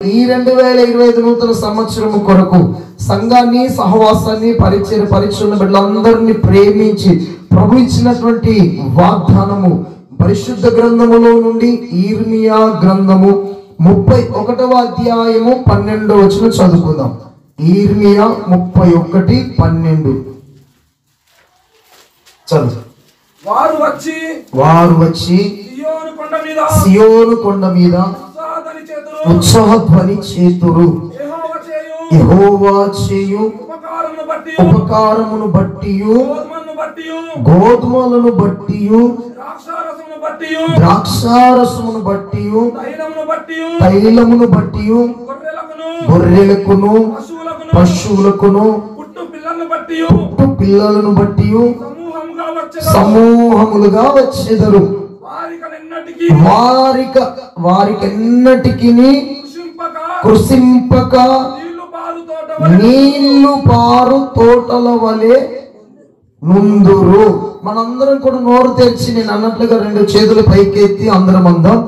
ఈ 2025 నూతన సంవత్సరం కొరకు సంఘాన్ని, సహవాసాన్ని, పరిచయం బిడ్డలందరినీ ప్రేమించి ప్రభు ఇచ్చినటువంటి వాగ్దానము పరిశుద్ధ గ్రంథములో నుండి ఇర్మియా గ్రంథము 31వ అధ్యాయము 12వ వచనం చదువుకుందాం. ఇర్మియా 31:12 చదువు. వారు వచ్చి సియోను కొండ మీద ఉత్సాహధ్వని చేతురు. యెహోవా చేయు ఉపకారమును బట్టియు, గోధుమలను బట్టియు, ద్రాక్షారసమును బట్టియు, తైలమును బట్టియు, గొర్రెలకును పశువులకును పుట్టు పిల్లలను బట్టియు సమూహములుగా వచ్చెదరు. వారికెన్నటికి కృషింపక నీళ్లు పారు తోటల వలె నుందురు. మనందరం కూడా నోరు తెరిచి నేను అన్నట్లుగా 2 చేతులు పైకెత్తి అందరం అందాం.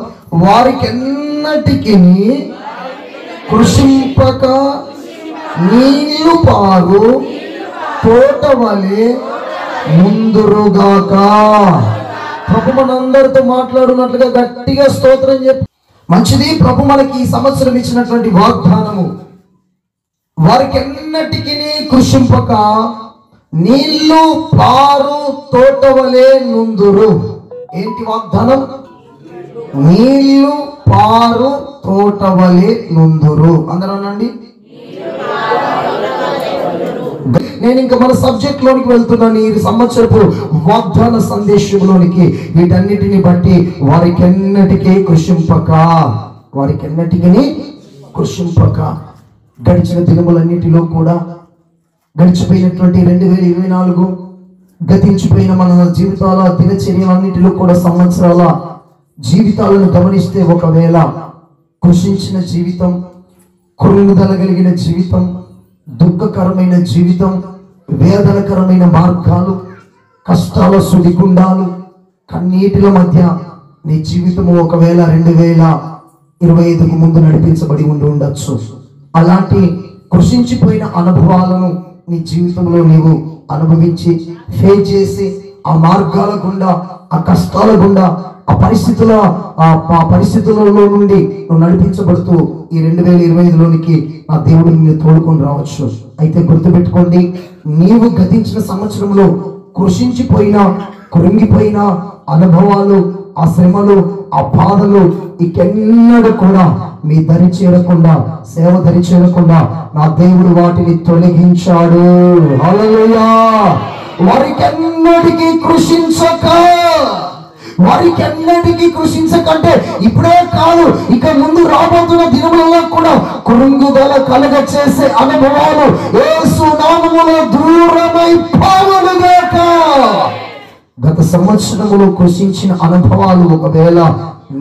వారికెన్నటికి కృషింపక నీళ్లు పారు తోట వలె ముందురుగాక. ప్రభు మనందరితో మాట్లాడున్నట్లుగా గట్టిగా స్తోత్రం చెప్పి మంచిది. ప్రభు మనకి ఈ సంవత్సరం ఇచ్చినటువంటి వాగ్దానము వారికెన్నటికి కృషింపక నీళ్లు పారు తోట వలె నుందురు. ఏంటి వాగ్దానం? నీళ్లు పారు తోట వలె నుందురు. అందరూ అనండి. నేను ఇంకా మన సబ్జెక్ట్ లోనికి వెళ్తున్నాను. ఈ సంవత్సరపు వాగ్దాన సందేశంలోనికి వీటన్నిటిని బట్టి వారికెన్నటికీ కృషింపక గడిచిన దినములన్నిటిలో కూడా గడిచిపోయినటువంటి 2024 గతించిపోయిన మన జీవితాల దినచర్యలన్నిటిలో కూడా సంవత్సరాల జీవితాలను గమనిస్తే ఒకవేళ కృషించిన జీవితం, కృంగుదల కలిగిన జీవితం, దుఃఖకరమైన జీవితం, వేదనకరమైన మార్గాలు, కష్టాల సుడిగుండాలు, కన్నీటిల మధ్య నీ జీవితము ఒకవేళ 2025కు ముందు నడిపించబడి ఉండొచ్చు. అలాంటి కృషించిపోయిన అనుభవాలను నీ జీవితంలో నీవు అనుభవించి ఫేస్ చేసి ఆ మార్గాల గుండా, ఆ కష్టాల గుండా, ఆ పరిస్థితులలో నుండి నువ్వు నడిపించబడుతూ ఈ 2025లోనికి నా దేవుడు నిన్ను తోడుకొని రావచ్చు. అయితే గుర్తుపెట్టుకోండి, నీవు గతించిన సంవత్సరంలో కృషించిపోయిన, కృంగిపోయిన అనుభవాలు, ఆ శ్రమలు, ఆ బాధలు ఇకెన్నడూ కూడా మీ దరి చేరకుండా, సేవ దరి చేరకుండా నా దేవుడు వాటిని తొలగించాడు. హల్లెలూయా. వారికెన్నటికీ కృషించకంటే ఇప్పుడే కాదు, ఇక ముందు రాబోతున్న దినములలో కూడా కృంగుదల కలగ చేసే అనుభవాలు యేసు నామములో దూరమై పోవునుగాక. గత సంవత్సరములో కృషించిన అనుభవాలు ఒకవేళ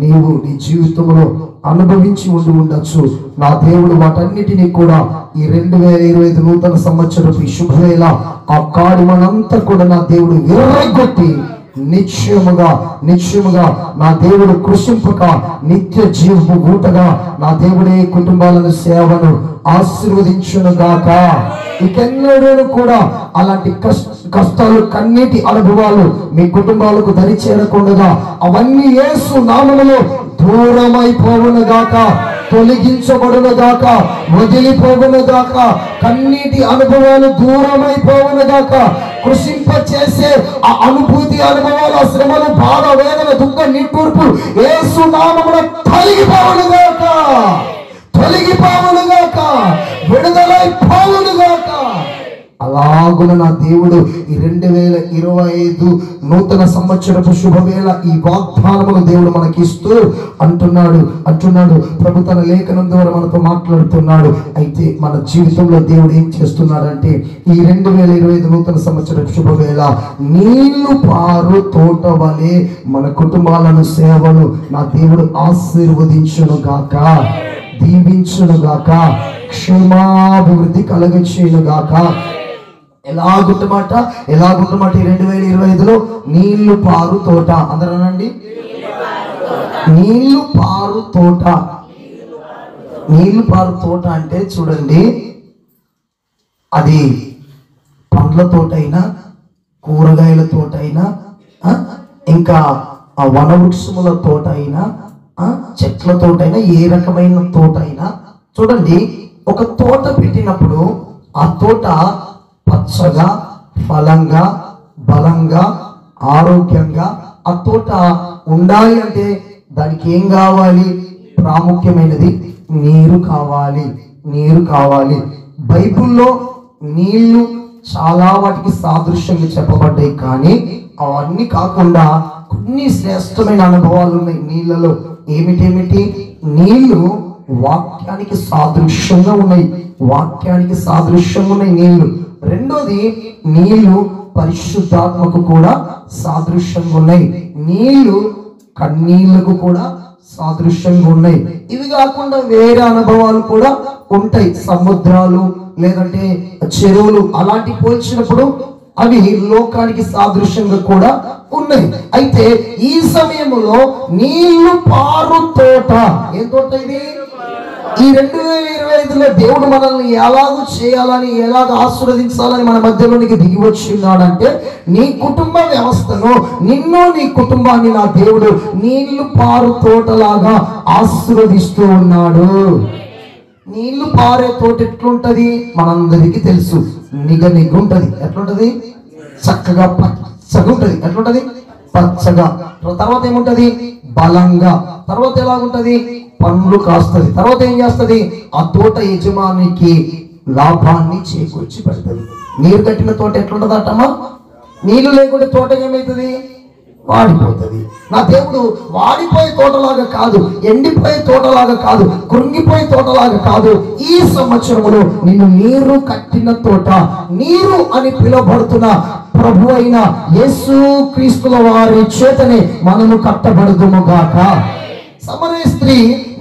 నీవు నీ జీవితంలో అనుభవించి ఉండొచ్చు. నా దేవుడు వాటన్నిటినీ కూడా ఈ 2025 నూతన సంవత్సరపు శుభవేళ ఆ కాడిమనంతా కూడా నా దేవుడు విరగొట్టి నిశ్చయముగా నా దేవుడు కృషింపక నిత్య జీవపు ఊటగా నా దేవుడే కుటుంబాలను, సేవను ఆశీర్వదించునుగాక. ఇకెన్నడూ కూడా అలాంటి కష్టాలు, కన్నీటి అనుభవాలు మీ కుటుంబాలకు దరి చేరకుండా అవన్నీ యేసు నామములో దూరమైపోవునుగాక, తొలగించబడునుగాక, వదిలిపోవునుగాక. కన్నీటి అనుభవాలు దూరమైపోవునుగాక. కృషింప చేసే ఆ అనుభూతి, అనుభవాలు, ఆ శ్రమలు, బాధ, వేదన, దుఃఖ, నిట్టూర్పు యేసు నామములో తొలగిపోవునుగాక, విడుదలైపోవునుగాక. అలాగున నా దేవుడు ఈ 2025 నూతన సంవత్సరపు శుభవేళ ఈ వాగ్దానమును దేవుడు మనకి ఇస్తూ అంటున్నాడు. ప్రభు తన లేఖనం ద్వారా మనతో మాట్లాడుతున్నాడు. అయితే మన జీవితంలో దేవుడు ఏం చేస్తున్నాడంటే ఈ 2025 నూతన సంవత్సరపు శుభవేళ నీళ్లు పారు తోట వలె మన కుటుంబాలను, సేవను నా దేవుడు ఆశీర్వదించునుగాక, దీవించునుగాక, క్షేమాభివృద్ధి కలగచేయునుగాక. ఎలాగుంటమాట ఈ 2025లో నీళ్లు పారు తోట. అందరూ అనండి, నీళ్లు పారు తోట. నీళ్లు పారు తోట అంటే చూడండి, అది పండ్ల తోటైనా, కూరగాయల తోటైనా, ఇంకా ఆ వనవృక్షముల తోట అయినా, చెట్ల తోటైనా, ఏ రకమైన తోట అయినా చూడండి, ఒక తోట పెట్టినప్పుడు ఆ తోట పచ్చగా, ఫలంగా, బలంగా, ఆరోగ్యంగా ఆ తోట ఉండాలి అంటే దానికి ఏం కావాలి? ప్రాముఖ్యమైనది నీరు కావాలి. నీరు కావాలి. బైబిల్లో నీళ్లు చాలా వాటికి సాదృశ్యంగా చెప్పబడ్డాయి, కానీ అవన్నీ కాకుండా కొన్ని శ్రేష్టమైన అనుభవాలు ఉన్నాయి నీళ్ళలో. ఏమిటేమిటి? నీళ్లు వాక్యానికి సాదృశ్యంగా ఉన్నాయి. వాక్యానికి సాదృశ్యంగా ఉన్నాయి నీళ్లు. రెండోది, నీళ్లు పరిశుద్ధాత్మకు కూడా సాదృశ్యంగా ఉన్నాయి. నీళ్లు కన్నీళ్లకు కూడా సాదృశ్యంగా ఉన్నాయి. ఇవి కాకుండా వేరే అనుభవాలు కూడా ఉంటాయి. సముద్రాలు లేదంటే చెరువులు అలాంటి పోల్చినప్పుడు అవి లోకానికి సాదృశ్యంగా కూడా ఉన్నాయి. అయితే ఈ సమయంలో నీళ్లు పారు తోట, ఏం తోట ఇది? ఈ 2025లో దేవుడు మనల్ని ఎలాగూ చేయాలని, ఎలాగ ఆశీర్వదించాలని మన మధ్యలోనికి దిగి వచ్చిన్నాడంటే, నీ కుటుంబ వ్యవస్థను, నిన్ను, నీ కుటుంబాన్ని నా దేవుడు నీళ్లు పారు తోటలాగా ఆశీర్వదిస్తూ ఉన్నాడు. నీళ్లు పారే తోట ఎట్లుంటది మనందరికీ తెలుసు. నిగనిగుంటది. ఎట్లుంటది? చక్కగా పచ్చగా ఉంటది. ఎట్లుంటది? పచ్చగా. తర్వాత ఏముంటది? బలంగా. తర్వాత ఎలాగుంటది? పండ్లు కాస్తుంది. తర్వాత ఏం చేస్తుంది? ఆ తోట యజమానికి లాభాన్ని చేకూర్చి పెడుతుంది. నీరు కట్టిన తోట ఎట్లుంటది అట్టమ్మా? నీళ్లు లేకుంటే తోట ఏమవుతుంది? వాడిపోతుంది. నా దేవుడు వాడిపోయే తోటలాగా కాదు, ఎండిపోయే తోటలాగా కాదు, కృంగిపోయే తోటలాగా కాదు. ఈ సంవత్సరంలో నిన్ను నీరు కట్టిన తోట, నీరు అని పిలువబడుతున్న ప్రభు అయిన యేసుక్రీస్తుల వారి చేతనే మనము కట్టబడుదుముగాక. సమరయ స్త్రీ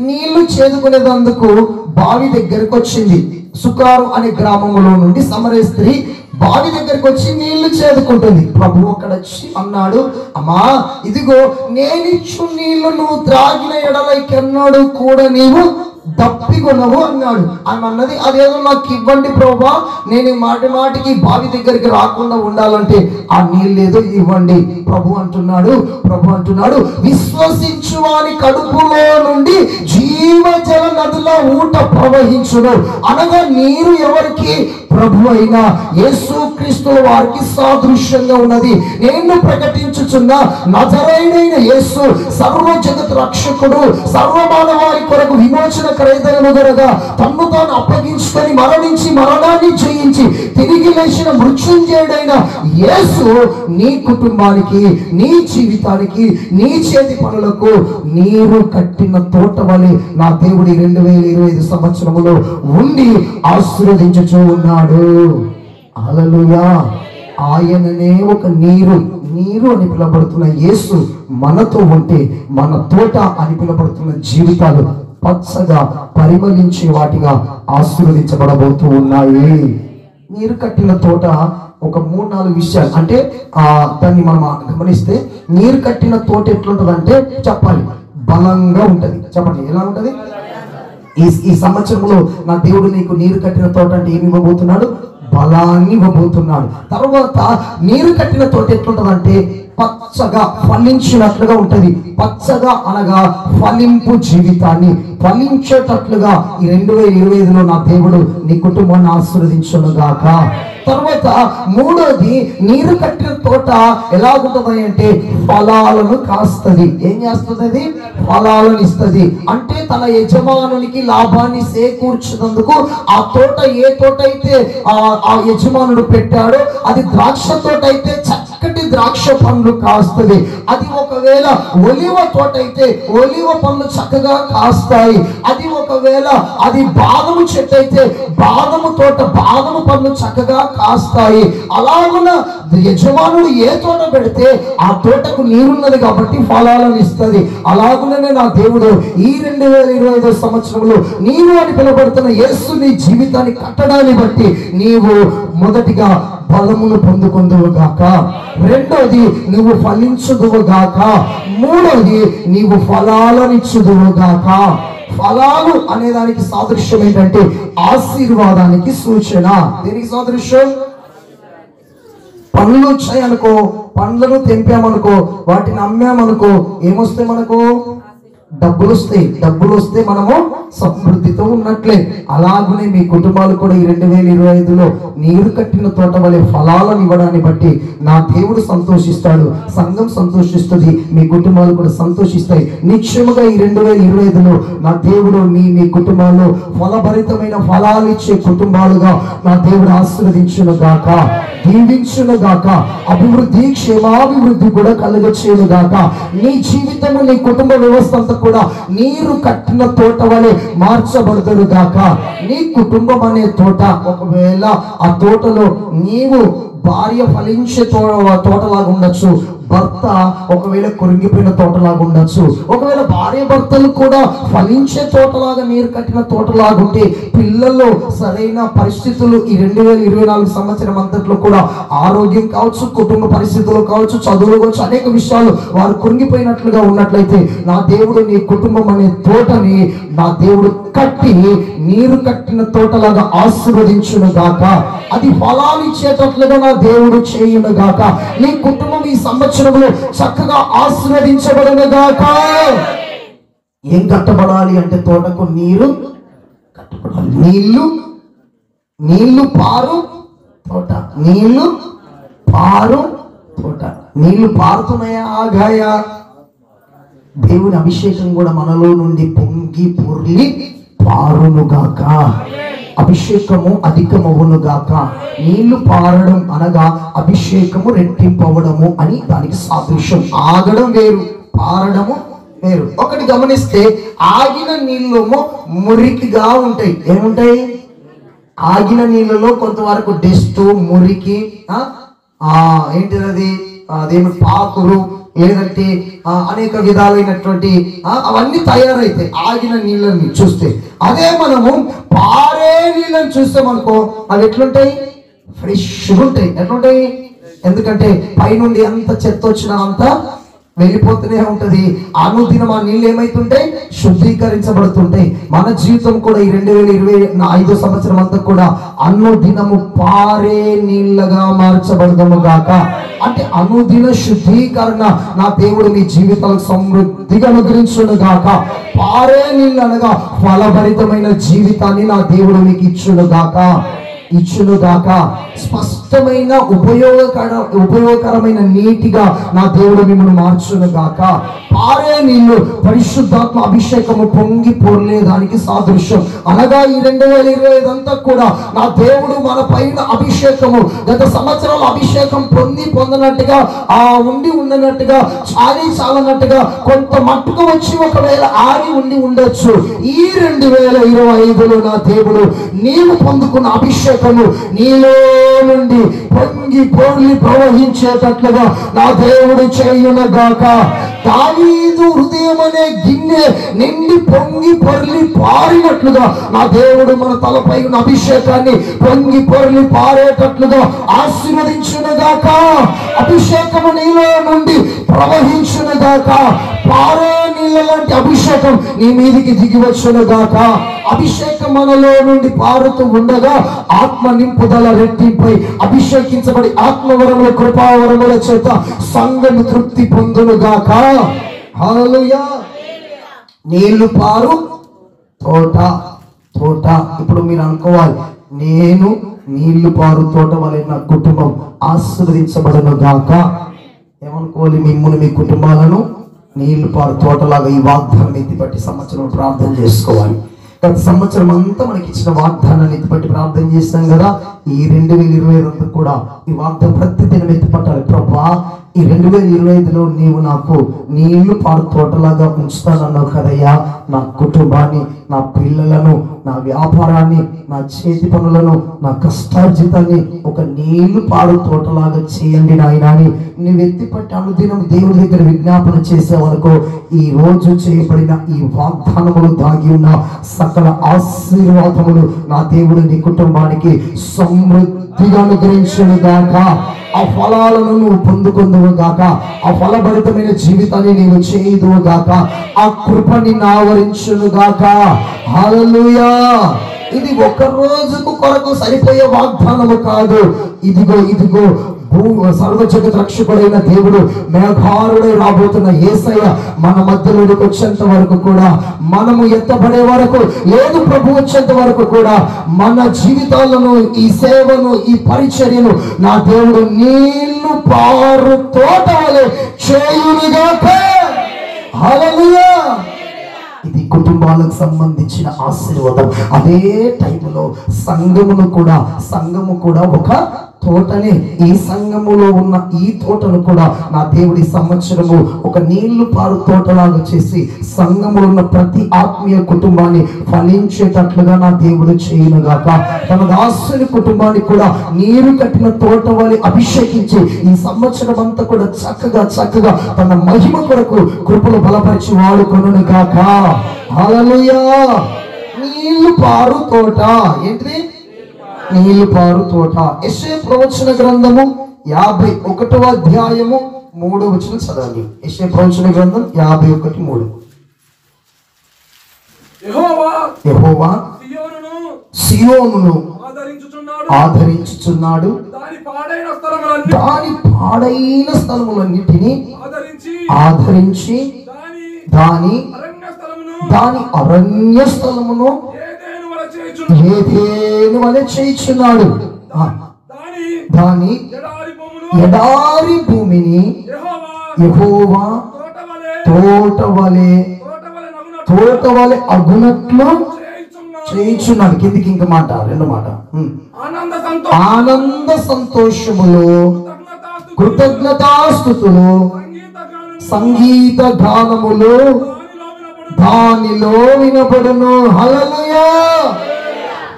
నీళ్లు చేదుకునేందుకు బావి దగ్గరకు వచ్చింది. సుకారు అనే గ్రామంలో నుండి సమరయ స్త్రీ బావి దగ్గరికి వచ్చి నీళ్లు చేదుకుంటుంది. ప్రభు అక్కడ వచ్చి అన్నాడు, అమ్మా ఇదిగో నేనిచ్చు నీళ్లు నువ్వు త్రాగిన ఎడలకెన్నడూ కూడా నీవు దప్పికొనవు అన్నాడు. ఆమె అన్నది, అదేదో నాకు ఇవ్వండి ప్రభా, నేను మాటి మాటికి బావి దగ్గరికి రాకుండా ఉండాలంటే ఆ నీళ్ళు ఏదో ఇవ్వండి. ప్రభు అంటున్నాడు విశ్వసించు వాని కడుపులో నుండి జీవజల నదుల ఊట ప్రవహించును. అనగా నీరు ఎవరికి? ప్రభు అయిన యేసుక్రీస్తుల వారికి సాదృశ్యంగా ఉన్నది. నేను ప్రకటించుచున్న నజరేయుడైన యేసు సర్వ జగత్ రక్షకుడు, సర్వమానవారి కొరకు విమోచన క్రయధనముగా తన్ను తాను అప్పగించుకొని మరణించి మరణాన్ని జయించి తిరిగి లేచిన మృత్యుంజయుడైన యేసు నీ కుటుంబానికి, నీ జీవితానికి, నీ చేతి పనులకు నీరు కట్టిన తోట వలె నా దేవుడి 2025 సంవత్సరములో ఉండి ఆశీర్వదించుచూ ఉన్నాడు. హల్లెలూయా. ఆయననే ఒక నీరు అని పిలువబడుతున్న యేసు మనతో ఉంటే మన తోట అని పిలువబడుతున్న జీవితాలు పచ్చగా పరిమళించే వాటిగా ఆశీర్వదించబడబోతూ ఉన్నాయి. నీరు కట్టిన తోట ఒక 3-4 విషయాలు అంటే దాన్ని మనం గమనిస్తే, నీరు కట్టిన తోట ఎట్లుంటది అంటే చెప్పాలి, బలంగా ఉంటది. చెప్పండి, ఎలా ఉంటది? ఈ సంవత్సరంలో నా దేవుడు నీకు నీరు కట్టిన తోట అంటే ఏమి ఇవ్వబోతున్నాడు? బలాన్ని ఇవ్వబోతున్నాడు. తర్వాత నీరు కట్టిన తోట ఎట్లుంటదంటే పచ్చగా ఫలించినట్లుగా ఉంటది. పచ్చగా అనగా ఫలింపు జీవితాన్ని ఫలించేటట్లుగా ఈ 2025లో నా దేవుడు నీ కుటుంబాన్ని ఆశీర్వదించునుగాక. తర్వాత మూడోది, నీరు కట్టిన తోట ఎలాగుంటది అంటే ఫలాలను కాస్తుంది. ఏం చేస్తుంది? అది ఫలాలను ఇస్తుంది. అంటే తన యజమానునికి లాభాన్ని చేకూర్చినందుకు ఆ తోట, ఏ తోట అయితే ఆ యజమానుడు పెట్టాడో అది ద్రాక్ష తోట అయితే చక్కటి ద్రాక్ష పండ్లు కాస్తుంది. అది ఒకవేళ ఒలివ తోట అయితే ఒలివ పండ్లు చక్కగా కాస్తాయి. అది ఒకవేళ అది బాదము చెట్టు అయితే బాదము తోట బాదము పండ్లు చక్కగా కాస్తాయి. అలాగున యజమానుడు ఏ తోట పెడితే ఆ తోటకు నీరున్నది కాబట్టి ఫలాలను ఇస్తుంది. అలాగుననే నా దేవుడు ఈ 2025 సంవత్సరంలో నీరు అని పిలువబడుతున్న యేసు నీ జీవితాన్ని కట్టడాన్ని బట్టి నీవు మొదటిగా బలమును పొందుకుందువుగాక. రెండోది, నువ్వు ఫలించుదువుగాక. మూడోది, నీవు ఫలాలనిచ్చుదువుగాక. ఫలాలు అనే దానికి సాదృశ్యం ఏంటంటే ఆశీర్వాదానికి సూచన. దీనికి సాదృశ్యం పండ్లు వచ్చాయనుకో, పండ్లను తెంపామనుకో, వాటిని అమ్మామనుకో, ఏమొస్తాయి మనకు? డబ్బులు వస్తాయి. డబ్బులు వస్తే మనము సమృద్ధితో ఉన్నట్లే. అలాగనే మీ కుటుంబాలు కూడా ఈ 2025లో నీరు కట్టిన తోట వలె ఫలాలను ఇవ్వడాన్ని బట్టి నా దేవుడు సంతోషిస్తాడు, సంఘం సంతోషిస్తుంది, మీ కుటుంబాలు కూడా సంతోషిస్తాయి. నిశ్చయముగా ఈ 2025లో నా దేవుడు మీ కుటుంబాల్లో ఫలభరితమైన ఫలాలు ఇచ్చే కుటుంబాలుగా నా దేవుడు ఆశీర్వదించును గాక, దీవించును గాక, అభివృద్ధి క్షేమాభివృద్ధి కూడా కలుగచేయును గాక. నీ జీవితము, నీ కుటుంబ వ్యవస్థ అంతా కూడా నీరు కట్టిన తోట వలె మార్చబడతాడు గాక. నీ కుటుంబం అనే తోట, ఒకవేళ ఆ తోటలో నీవు భార్య ఫలించే తోటలాగా ఉండొచ్చు, భర్త ఒకవేళ కొరిగిపోయిన తోటలాగా ఉండొచ్చు. ఒకవేళ భార్య భర్తలు కూడా ఫలించే తోటలాగా నీరు కట్టిన తోటలాగా ఉంటే, పిల్లల్లో సరైన పరిస్థితులు ఈ 2024 సంవత్సరం అంతట్లో కూడా ఆరోగ్యం కావచ్చు, కుటుంబ పరిస్థితులు కావచ్చు, చదువులు కావచ్చు, అనేక విషయాలు వారు కొరిగిపోయినట్లుగా ఉన్నట్లయితే నా దేవుడు నీ కుటుంబం అనే తోటని నా దేవుడు కట్టి నీరు కట్టిన తోటలాగా ఆశీర్వదించును గాక. అది ఫలాలు ఇచ్చేటట్లుగా నా దేవుడు చేయును గాక. నీ కుటుంబం ఈ సంవత్సరంలో చక్కగా ఆశీర్వదించబడును గాక. ఏం కట్టబడాలి అంటే తోటకు నీరు కట్టబడాలి. నీళ్లు పారు తోట, నీళ్లు పారు తోట. నీళ్లు పారుతున్నాయా, ఆగాయా? దేవుని అభిషేకం కూడా మనలో నుండి పొంగి పొర్లి పారునుగాక. అభిషేకము అధికమవును గాక. నీళ్లు పారడం అనగా అభిషేకము రెట్టింపవడము అని దానికి సాదృశ్యం. ఆగడం వేరు, పారడము వేరు. ఒకటి గమనిస్తే, ఆగిన నీళ్ళేమో మురికిగా ఉంటాయి. ఏముంటాయి? ఆగిన నీళ్ళలో కొంతవరకు డస్ట్, మురికి, ఏంటిది, అదేమి పాకులు, లేదంటే అనేక విధాలైనటువంటి అవన్నీ తయారైతాయి ఆగిన నీళ్ళని చూస్తే. అదే మనము పారే నీళ్ళని చూస్తామనుకో, అవి ఎట్లుంటాయి? ఫ్రెష్గా ఉంటాయి. ఎట్లుంటాయి? ఎందుకంటే పైనుండి ఎంత చెత్త వచ్చినా అంతా వెళ్ళిపోతూనే ఉంటది. అనుదినం ఆ నీళ్ళు ఏమైతుంటాయి? శుద్ధీకరించబడుతుంటాయి. మన జీవితం కూడా ఈ 2025 సంవత్సరం అంతా కూడా అనుదినము పారే నీళ్ళగా మార్చబడదము గాక. అంటే అనుదిన శుద్ధీకరణ నా దేవుడు మీ జీవితాలకు సమృద్ధిగా అనుగ్రహించును గాక. పారే నీళ్ళు అనగా ఫలభరితమైన జీవితాన్ని నా దేవుడు మీకు ఇచ్చును గాక. స్పష్టమైన ఉపయోగకరమైన నీటిగా నా దేవుడు మిమ్మల్ని మార్చును గాక. పారే నీళ్లు పరిశుద్ధాత్మ అభిషేకము పొంగి పొర్లేదానికి సాదృశ్యం. అనగా ఈ 2025 అంతా కూడా నా దేవుడు మన పైన అభిషేకము, గత సంవత్సరాల అభిషేకం పొందనట్టుగా, ఉండనట్టుగా, చాలనట్టుగా కొంత మట్టుకు వచ్చి ఒకవేళ ఆగి ఉండొచ్చు. ఈ 2025లో నా దేవుడు నీవు పొందుకున్న అభిషేకము నీలో నుండి పొంగి పొర్లి ప్రవహించేటట్లుగా నా దేవుడు చేయును గాక. దావీదు హృదయం అనే గిన్నె నిండి పొంగి పొర్లి పారినట్లుగా నా దేవుడు మన తలపై ఉన్న అభిషేకాన్ని పొంగి పొర్లి పారేటట్లుగా ఆశీర్వదించును గాక. అభిషేకము నీలో నుండి ప్రవహించును గాక. పారే నీళ్ళ లాంటి అభిషేకం నీ మీదికి దిగివచ్చును గాక. అభిషేకం మనలో నుండి పారుతూ ఉండగా ఆత్మ నింపుదల రెట్టింపై అభిషేకించబడి ఆత్మవరముల కృపావరముల చేత సంఘము తృప్తి పొందును గాక. హల్లెలూయా. నీళ్లు పారు తోట. ఇప్పుడు మీరు అనుకోవాలి, నేను నీళ్లు పారు తోట వలె నా కుటుంబం ఆశీర్వదించబడును గాక. ఏమనుకోవాలి? మిమ్మల్ని, మీ కుటుంబాలను నీళ్లు పారు తోటలాగా ఈ వాగ్దానం ఎత్తిపట్టి సంవత్సరం ప్రార్థన చేసుకోవాలి. గత సంవత్సరం అంతా మనకి ఇచ్చిన వాగ్దానాన్ని ఎత్తిపట్టి ప్రార్థన చేస్తాం కదా. ఈ 2025 కూడా ఈ వాగ్దానం ప్రతి దినం ఎత్తిపట్టాలి. ప్రభా, ఈ 2025లో నీవు నాకు నీళ్లు పారు తోటలాగా ఉంచుతానన్నావు కదయ్యా. నా కుటుంబాన్ని, నా పిల్లలను, నా వ్యాపారాన్ని, నా చేతి పనులను, నా కష్టార్జితాన్ని ఒక నీళ్లు పారు తోటలాగా చేయండి నాయన అని నువ్వు ఎత్తిపట్టి అనుదినం దేవుడి దగ్గర విజ్ఞాపన చేసేవరకు ఈ రోజు చేయబడిన ఈ వాగ్దానములు దాగి ఉన్న సకల ఆశీర్వాదములు నా దేవుడు నీ కుటుంబానికి సమృద్ధిగా అనుగ్రహించును గాక. ఆ ఫలాలను నువ్వు పొందుకుందువు గాక. ఆ ఫలభరితమైన జీవితాన్ని నీవు చేయుదువు గాక. ఆ కృపని ఆవరించును గాక. హల్లెలూయా. ఇది ఒక రోజుకు కొరకు సరిపోయే వాగ్దానము కాదు. ఇదిగో సర్వజగత్ రక్షకుడైన దేవుడు మేఘారుడై రాబోతున్న యేసయ్య మన మధ్యలోకి వచ్చేంత వరకు కూడా, మనము ఎత్తబడే వరకు లేదు, ప్రభు వచ్చేంత వరకు కూడా మన జీవితాలను, ఈ సేవను, ఈ పరిచర్యను నా దేవుడు నీళ్లు పారు తోట వలె చేయునుగాక. హల్లెలూయా. ఇది కుటుంబాలకు సంబంధించిన ఆశీర్వాదం. అదే టైంలో సంఘము కూడా ఒక తోటనే. ఈ సంఘములో ఉన్న ఈ తోటను కూడా నా దేవుడి సంవత్సరము ఒక నీళ్లు పారు తోటలాగా చేసి సంఘములో ఉన్న ప్రతి ఆత్మీయ కుటుంబాన్ని ఫలించేటట్లుగా నా దేవుడు చేయునుగాక. తన దాసుని కుటుంబాన్ని కూడా నీరు కట్టిన తోట వలె అభిషేకించి ఈ సంవత్సరం అంతా కూడా చక్కగా తన మహిమ కొరకు కృపలు బలపరిచి వాడుకొనును గాక. హల్లెలూయా. నీళ్లు పారు తోట ఏంటిది? నీళ్లు పారు తోట. యెషయా ప్రవచన గ్రంథము 51వ అధ్యాయము 3వ వచనం చదవండి. యెషయా ప్రవచన గ్రంథం 51:3. యెహోవా సియోనును ఆదరించుచున్నాడు, దాని పాడైన స్థలములన్నిటినీ ఆదరించి దాని అరణ్య స్థలమును ఏదేను వలె చేయుచున్నాడు. దాని ఎడారి భూమిని యెహోవా తోట వలె అగునట్లు చేయుచున్నాడు. కిందికి ఇంక మాట, 2 మాట. ఆనంద సంతోషములు, కృతజ్ఞతాస్తుతులు, సంగీత గానములు దానిలో వినపడును. హల్లెలూయా.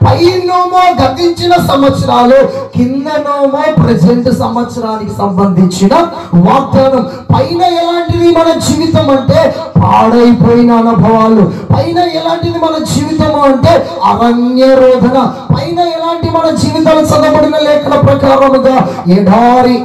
పైనోమో గతించిన సంవత్సరాలు, కిందనోమో ప్రెజెంట్ సంవత్సరానికి సంబంధించిన వాగ్దానం. పైన ఎలాంటిది మన జీవితం అంటే పాడైపోయిన అనుభవాలు. పైన ఎలాంటిది మన జీవితము అంటే అరణ్య రోధన. పైన ఎలాంటి మన జీవితాలు చదవబడిన లేఖన ప్రకారముగా ఎడారి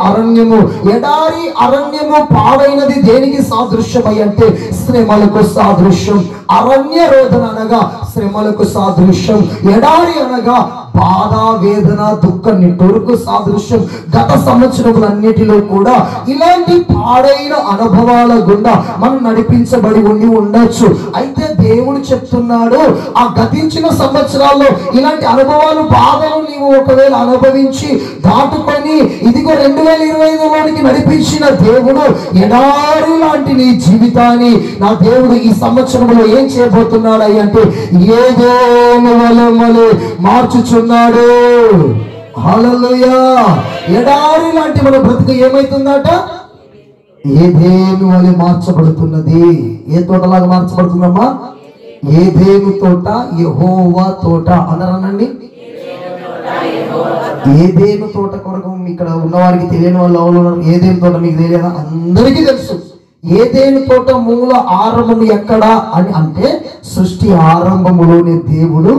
అరణ్యము పాడైనది దేనికి సాదృశ్యమై అంటే శ్రమలకు సాదృశ్యం. అరణ్య రోధన అనగా శ్రమలకు సాదృశ్యం. ఎడారి అనగా బాధ, వేదన, దుఃఖ, నిట్టూరుకు సాదృశ్యం. గత సంవత్సరములన్నిటిలో కూడా ఇలాంటి పాడైన అనుభవాల గుండా మనం నడిపించబడి ఉండొచ్చు. అయితే దేవుడు చెప్తున్నాడు, ఆ గతించిన సంవత్సరాల్లో ఇలాంటి అనుభవాలు, బాధలు నీవు ఒకవేళ అనుభవించి దాటుకొని ఇదిగో 2025లోనికి నడిపించిన దేవుడు ఎడారి లాంటి నీ జీవితాన్ని నా దేవుడు ఈ సంవత్సరంలో ఏం చేయబోతున్నాడు అంటే ఏదోను వలె మార్చుచున్నాడు. హల్లెలూయా. ఎడారి లాంటి మన బ్రతుకు ఏమైతుందట? ఏదేను వలె మార్చబడుతున్నది. ఏ తోటలాగా మార్చబడుతుందమ్మా? ఏదేను తోట, యెహోవా తోట. అందరనండి, ఏదేను తోట కొరకు ఇక్కడ ఉన్న వారికి తెలియని వాళ్ళు ఎవరు ఉన్నారు? ఏదేను తోట మీకు తెలియదా? అందరికీ తెలుసు. ఏదేను తోట మూల ఆరంభము ఎక్కడా అని అంటే సృష్టి ఆరంభములోనే దేవుడు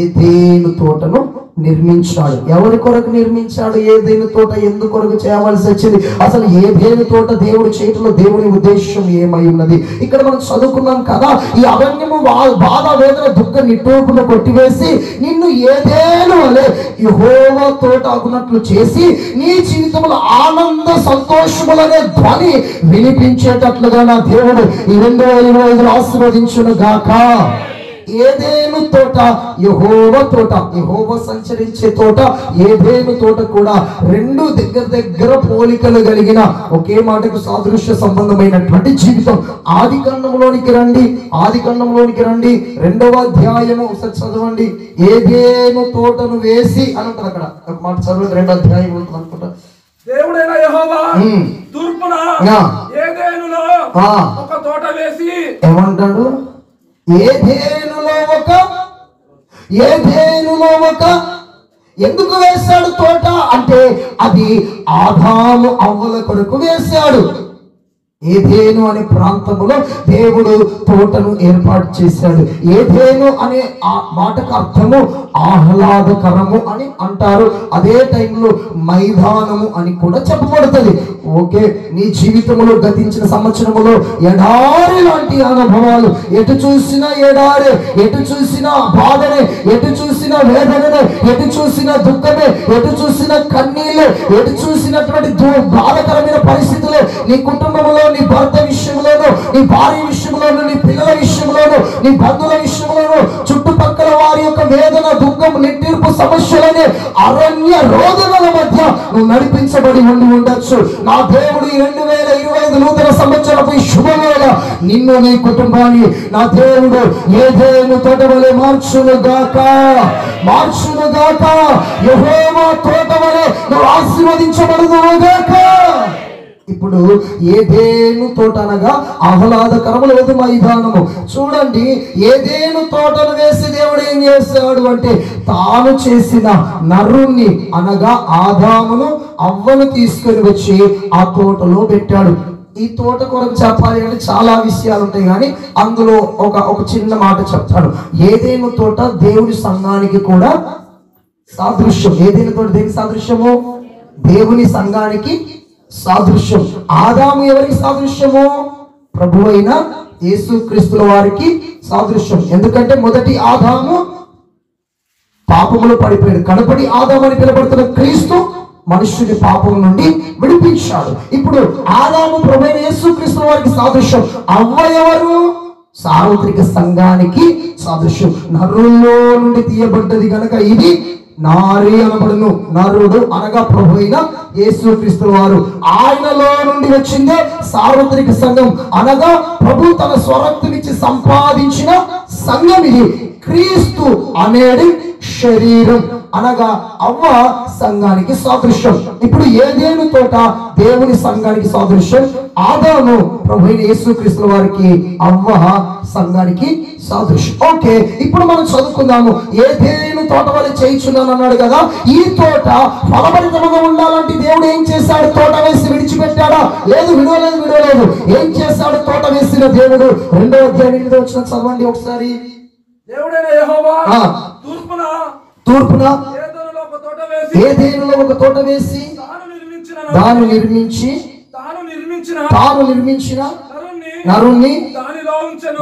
ఏదేను తోటను నిర్మించాడు. ఎవరి కొరకు నిర్మించాడు ఏదేను తోట? ఎందుకు కొరకు చేయవలసి వచ్చింది? అసలు ఏదేను తోట దేవుడు చేయటంలో దేవుని ఉద్దేశం ఏమై ఉన్నది? ఇక్కడ మనం చదువుకున్నాం కదా, ఈ అరణ్యము బాధ, వేదన, దుఃఖ, నిట్టూర్పును కొట్టివేసి నిన్ను ఏదేను వలె యెహోవా తోట అగునట్లు చేసి నీ జీవితంలో ఆనంద సంతోషములనే ధ్వని వినిపించేటట్లుగా నా దేవుడు ఈ 2025 ఆశీర్వదించును గాక. ఏదేను తోట, యెహోవా తోట, యెహోవా సంచరించే తోట, ఏదేను తోట కూడా రెండు దగ్గర పోలికలు కలిగిన ఒకే మాటకు సాదృశ్య సంబంధమైనటువంటి జీవితం. ఆదికాండంలోనికి రండి, 2వ అధ్యాయము ఒకసారి చదవండి. ఏదేను తోటను వేసి అని ఉంటుంది అక్కడ. ఒక మాట చదవండి, 2వ అధ్యాయం ఉంటుంది అనుకుంటా. దేవుడైన యెహోవా తూర్పున ఏదెనులో ఒక తోట వేసి ఏమంటాడు? ఏదెనులో ఒక ఏదేనులో ఎందుకు వేశాడు తోట అంటే అది ఆదాము అవ్వల కొరకు వేశాడు. ఏదేను అనే ప్రాంతంలో దేవుడు తోటను ఏర్పాటు చేశాడు. ఏదేను అనే ఆ మాటకు అర్థము ఆహ్లాదకరము అని అంటారు. అదే టైంలో మైదానము అని కూడా చెప్పబడుతుంది. ఓకే, నీ జీవితంలో గతించిన సంవత్సరములో ఎడారి లాంటి అనుభవాలు, ఎటు చూసినా ఎడారి, ఎటు చూసినా బాధనే, ఎటు చూసినా వేదననే, ఎటు చూసినా దుఃఖమే, ఎటు చూసినా కన్నీళ్ళే, ఎటు చూసినటువంటి బాధకరమైన పరిస్థితులే, నీ కుటుంబంలో, నీ భర్త విషయంలోనూ, నీ భార్య విషయంలోనూ, నీ పిల్లల విషయంలోనూ, నీ బంధువుల విషయంలోనూ, చుట్టుపక్కల వారి యొక్క వేదన, దుఃఖం, నిట్టూర్పు సమస్యలనే అరణ్య రోదనల మధ్య నువ్వు నడిపించబడి ఉండొచ్చు. నా దేవుడు ఈ 2025 నూతన సంవత్సరపు ఈ శుభవేళ నిన్ను, నీ కుటుంబాన్ని నా దేవుడు ఏదేను తోట వలె మార్చునుగాక, మార్చునుగాక. యెహోవా తోట వలె నువ్వు ఆశీర్వదించబడుదువుగాక. ఇప్పుడు ఏదేను తోట అనగా ఆహ్లాదకరముల మైదానము. చూడండి, ఏదేను తోటను వేసి దేవుడు ఏం చేస్తాడు అంటే తాను చేసిన నరుణ్ణి అనగా ఆదామును అవ్వను తీసుకొని వచ్చి ఆ తోటలో పెట్టాడు. ఈ తోట కొరకు చెప్పాలి అంటే చాలా విషయాలు ఉంటాయి, కానీ అందులో ఒక చిన్న మాట చెప్తాను. ఏదేను తోట దేవుని సంఘానికి కూడా సాదృశ్యం. ఏదేను తోట దేనికి సాదృశ్యము? దేవుని సంఘానికి సాదృశ్యం. ఆదాము ఎవరికి సాదృశ్యము? ప్రభు అయిన యేసుక్రీస్తుల వారికి సాదృశ్యం. ఎందుకంటే మొదటి ఆదాము పాపములో పడిపోయాడు, కడపడి ఆదాము అని పిలువబడుతున్న క్రీస్తు మనుష్యుని పాపం నుండి విడిపించాడు. ఇప్పుడు ఆదాము ప్రభు అయిన యేసుక్రీస్తుల వారికి సాదృశ్యం. అవ్వ ఎవరు? సార్వత్రిక సంఘానికి సాదృశ్యం. నరుల్లో నుండి తీయబడ్డది కనుక ఇది నారి అనబడును. నరుడు అనగా ప్రభు అయిన యేసుక్రీస్తు వారు. ఆయనలో నుండి వచ్చిందే సార్వత్రిక సంఘం అనగా ప్రభు తన స్వరక్తునిచ్చి సంపాదించిన సంఘం ఇది. క్రీస్తు అనేది శరీరం అనగా అవ్వ సంఘానికి సాదృశ్యం. ఇప్పుడు ఏదేను తోట దేవుని సంఘానికి సాదృశ్యం. ఆదాము ప్రభు అయిన యేసుక్రీస్తుల వారికి, అవ్వ సంఘానికి సాదృశ్యం. ఓకే, ఇప్పుడు మనం చదువుకుందాము. ఏదేను తోట వల్ల చేయించున్నాను అన్నాడు కదా. ఈ తోట ఫలభరితముగా ఉండాలంటే దేవుడు ఏం చేశాడు? తోట వేసి విడిచిపెట్టాడా? లేదు, విడవలేదు. ఏం చేశాడు? తోట వేసిన దేవుడు 2వ అధ్యాయం 8వ వచనం చదవండి ఒకసారి. దేవుడైన యెహోవా తూర్పున ఏదేనులో ఒక తోట వేసి తాను నిర్మించిన నరుణ్ణి దానిలో ఉంచెను.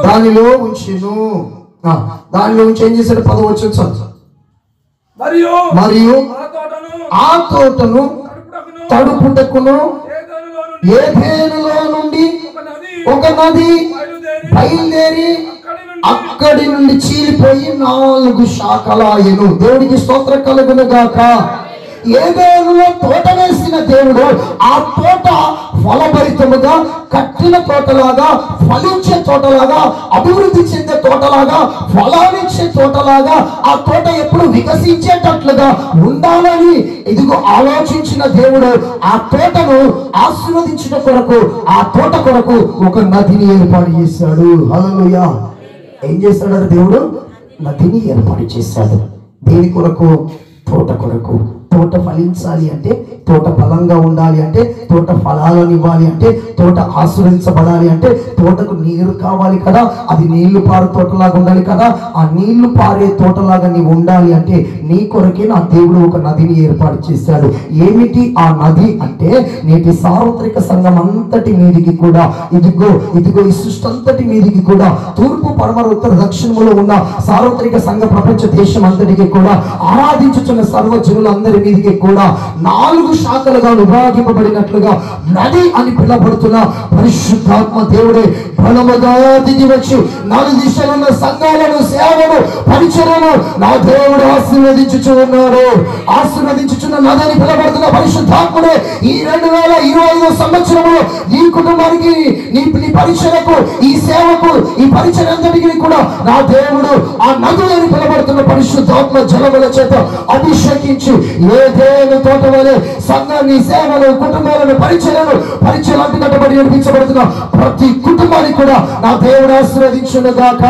దానిలో ఉంచి ఏం చేశాడు? 10వ వచనం. మరియు ఆ తోటను తడుపుటకును ఏదేనులో నుండి ఒక నది బయలుదేరి అక్కడి నుండి చీలిపోయి 4 శాఖలాయెను. దేవుడికి స్తోత్రం కలుగును గాక. ఏదేనులో తోట వేసిన దేవుడు ఆ తోట ఫలభరితముగా, కట్టిన తోటలాగా, ఫలించే తోటలాగా, అభివృద్ధి చెందే తోటలాగా, ఫలాన్నిచ్చే తోటలాగా ఆ తోట ఎప్పుడు వికసించేటట్లుగా ఉండాలని ఇదిగో ఆలోచించిన దేవుడు ఆ తోటను ఆశీర్వదించిన కొరకు, ఆ తోట కొరకు ఒక నదిని ఏర్పాటు చేశాడు. హల్లెలూయా. ఏం చేశాడు దేవుడు? నదిని ఏర్పాటు చేశాడు. దేని కొరకు? తోట కొరకు. తోట ఫలించాలి అంటే, తోట బలంగా ఉండాలి అంటే, తోట ఫలాలను ఇవ్వాలి అంటే, తోట ఆశీర్వదించబడాలి అంటే తోటకు నీరు కావాలి కదా. అది నీళ్లు పారే తోటలాగా ఉండాలి కదా. ఆ నీళ్లు పారే తోటలాగా నీవు ఉండాలి అంటే నీ కొరకే నా దేవుడు ఒక నదిని ఏర్పాటు చేశాడు. ఏమిటి ఆ నది అంటే, నేటి సార్వత్రిక సంఘం అంతటి మీదికి కూడా, ఇదిగో ఈ సృష్టి అంతటి మీదికి కూడా, తూర్పు పడమర ఉత్తర దక్షిణములో ఉన్న సార్వత్రిక సంఘ ప్రపంచ దేశం అంతటికి కూడా, ఆరాధించుచున్న సర్వజనులందరి మీదికి కూడా 4 శాఖలుగా విభాగింపబడినట్లుగా నది అని పిలువబడుతున్న పరిశుద్ధాత్మ దేవుడే బలముగా దిగి వచ్చి 4 దిశలున్న సంఘాలను, సేవను, పరిచర్యను నా దేవుడు ఆశీర్వదించుచున్నాడు. ఆశీర్వదించుచున్న నది అని పిలువబడుతున్న పరిశుద్ధాత్ముడే ఈ 2025 సంవత్సరంలో నీ కుటుంబానికి, నీ పరిచర్యకు, ఈ సేవకు, ఈ పరిచర్య అంతటికి కూడా నా దేవుడు ఆ నది అని పిలువబడుతున్న పరిశుద్ధాత్మ జలముల చేత అభిషేకించి ఏదేను తోట వలె సంఘాన్ని, సేవలు, కుటుంబాలను, పరిచయాలు కట్టబడి నడిపించబడుతున్న ప్రతి కుటుంబానికి కూడా నా దేవుడు ఆశీర్వదించును గాక.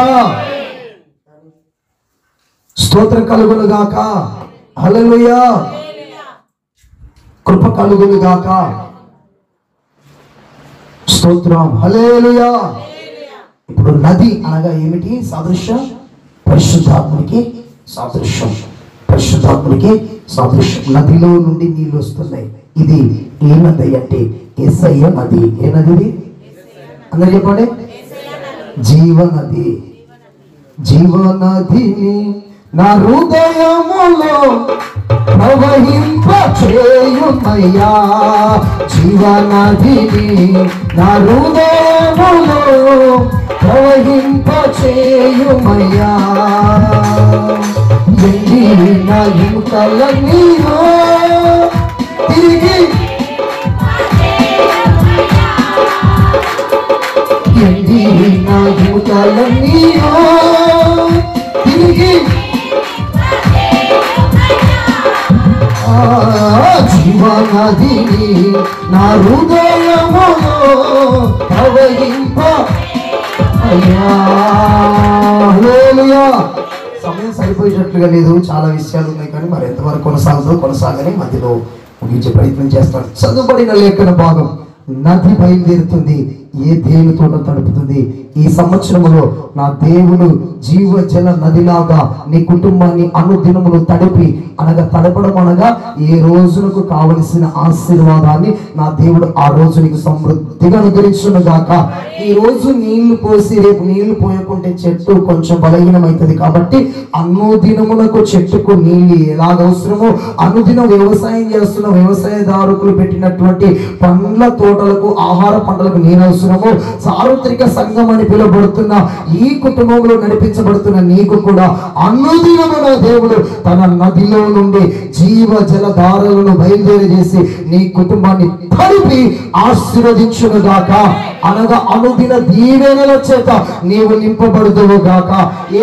స్తోత్రం కలుగును గాక. హల్లెలూయా. కృప కలుగును గాక. స్తోత్రం. హల్లెలూయా. ఇప్పుడు నది అనగా ఏమిటి? సాదృశ్యం. పరిశుద్ధాత్మనికి సాదృశ్యం. పరిశుద్ధాత్మనికి సాదృశ్యం. నదిలో నుండి నీళ్ళు వస్తున్నాయి. ఇది ఏ నది అంటే యేసయ్య నది. ఏ నది ఇది? అందరు చెప్పండి. జీవనది. జీవనదిని నా హృదయములో ప్రవహింపచేయుమయ్యా. జీవనదిని నా హృదయములో ప్రవహింపచేయుమయ్యా. ఎండిన ఎముకలన్నీయో తిరిగి ఎండిన ఎముకలన్నీయో తిరిగి జీవనదిని నా హృదయములో ప్రవహింప అయ్యా. హల్లెలూయా. సమయం సరిపోయేటట్లుగా లేదు, చాలా విషయాలు ఉన్నాయి, కానీ మరి ఎంతవరకు కొనసాగని మధ్యలో ముగించే ప్రయత్నం చేస్తాను. చదువుబడిన లేఖన భాగం. నది బయలుదేరుతుంది, ఏ దేవుని తోట తడుపుతుంది. ఈ సంవత్సరంలో నా దేవుడు జీవ జల నదిలాగా నీ కుటుంబాన్ని అనుదినములు తడిపి, అనగా తడపడం అనగా ఏ రోజునకు కావలసిన ఆశీర్వాదాన్ని నా దేవుడు ఆ రోజు నీకు సమృద్ధిగా అనుగ్రహించును గాక. ఈ రోజు నీళ్లు పోసి రేపు నీళ్లు పోయకుంటే చెట్టు కొంచెం బలహీనమవుతుంది. కాబట్టి అనుదినములకు చెట్టుకు నీళ్ళు ఎలాగ అవసరమో అనుదినం వ్యవసాయం చేస్తున్న వ్యవసాయదారుకులు పెట్టినటువంటి పండ్ల తోటలకు, ఆహార పంటలకు నీరు అవసరమో, సార్వత్రిక సంఘం అని పిలువబడుతున్న ఈ కుటుంబంలో నడిపించబడుతున్న నీకు కూడా అనుదినమున దేవుడు తన నదిలో నుండి జీవ జలధారలను బయలుదేరి చేసి నీ కుటుంబాన్ని తడిపి ఆశీర్వదించును గాక. అనగా అనుదిన దీవెనల చేత నీవు నింపబడుదువు గాక.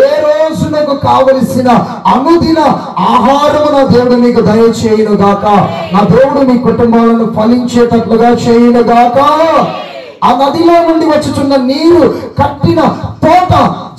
ఏ రోజునకు కావలసిన అనుదిన ఆహారము నా దేవుడు నీకు దయచేయును గాక. నా దేవుడు నీ కుటుంబాలను ఫలించేటట్లుగా చేయును గాక. ఆ నదిలో నుండి వచ్చుచున్న నీరు కట్టిన తోట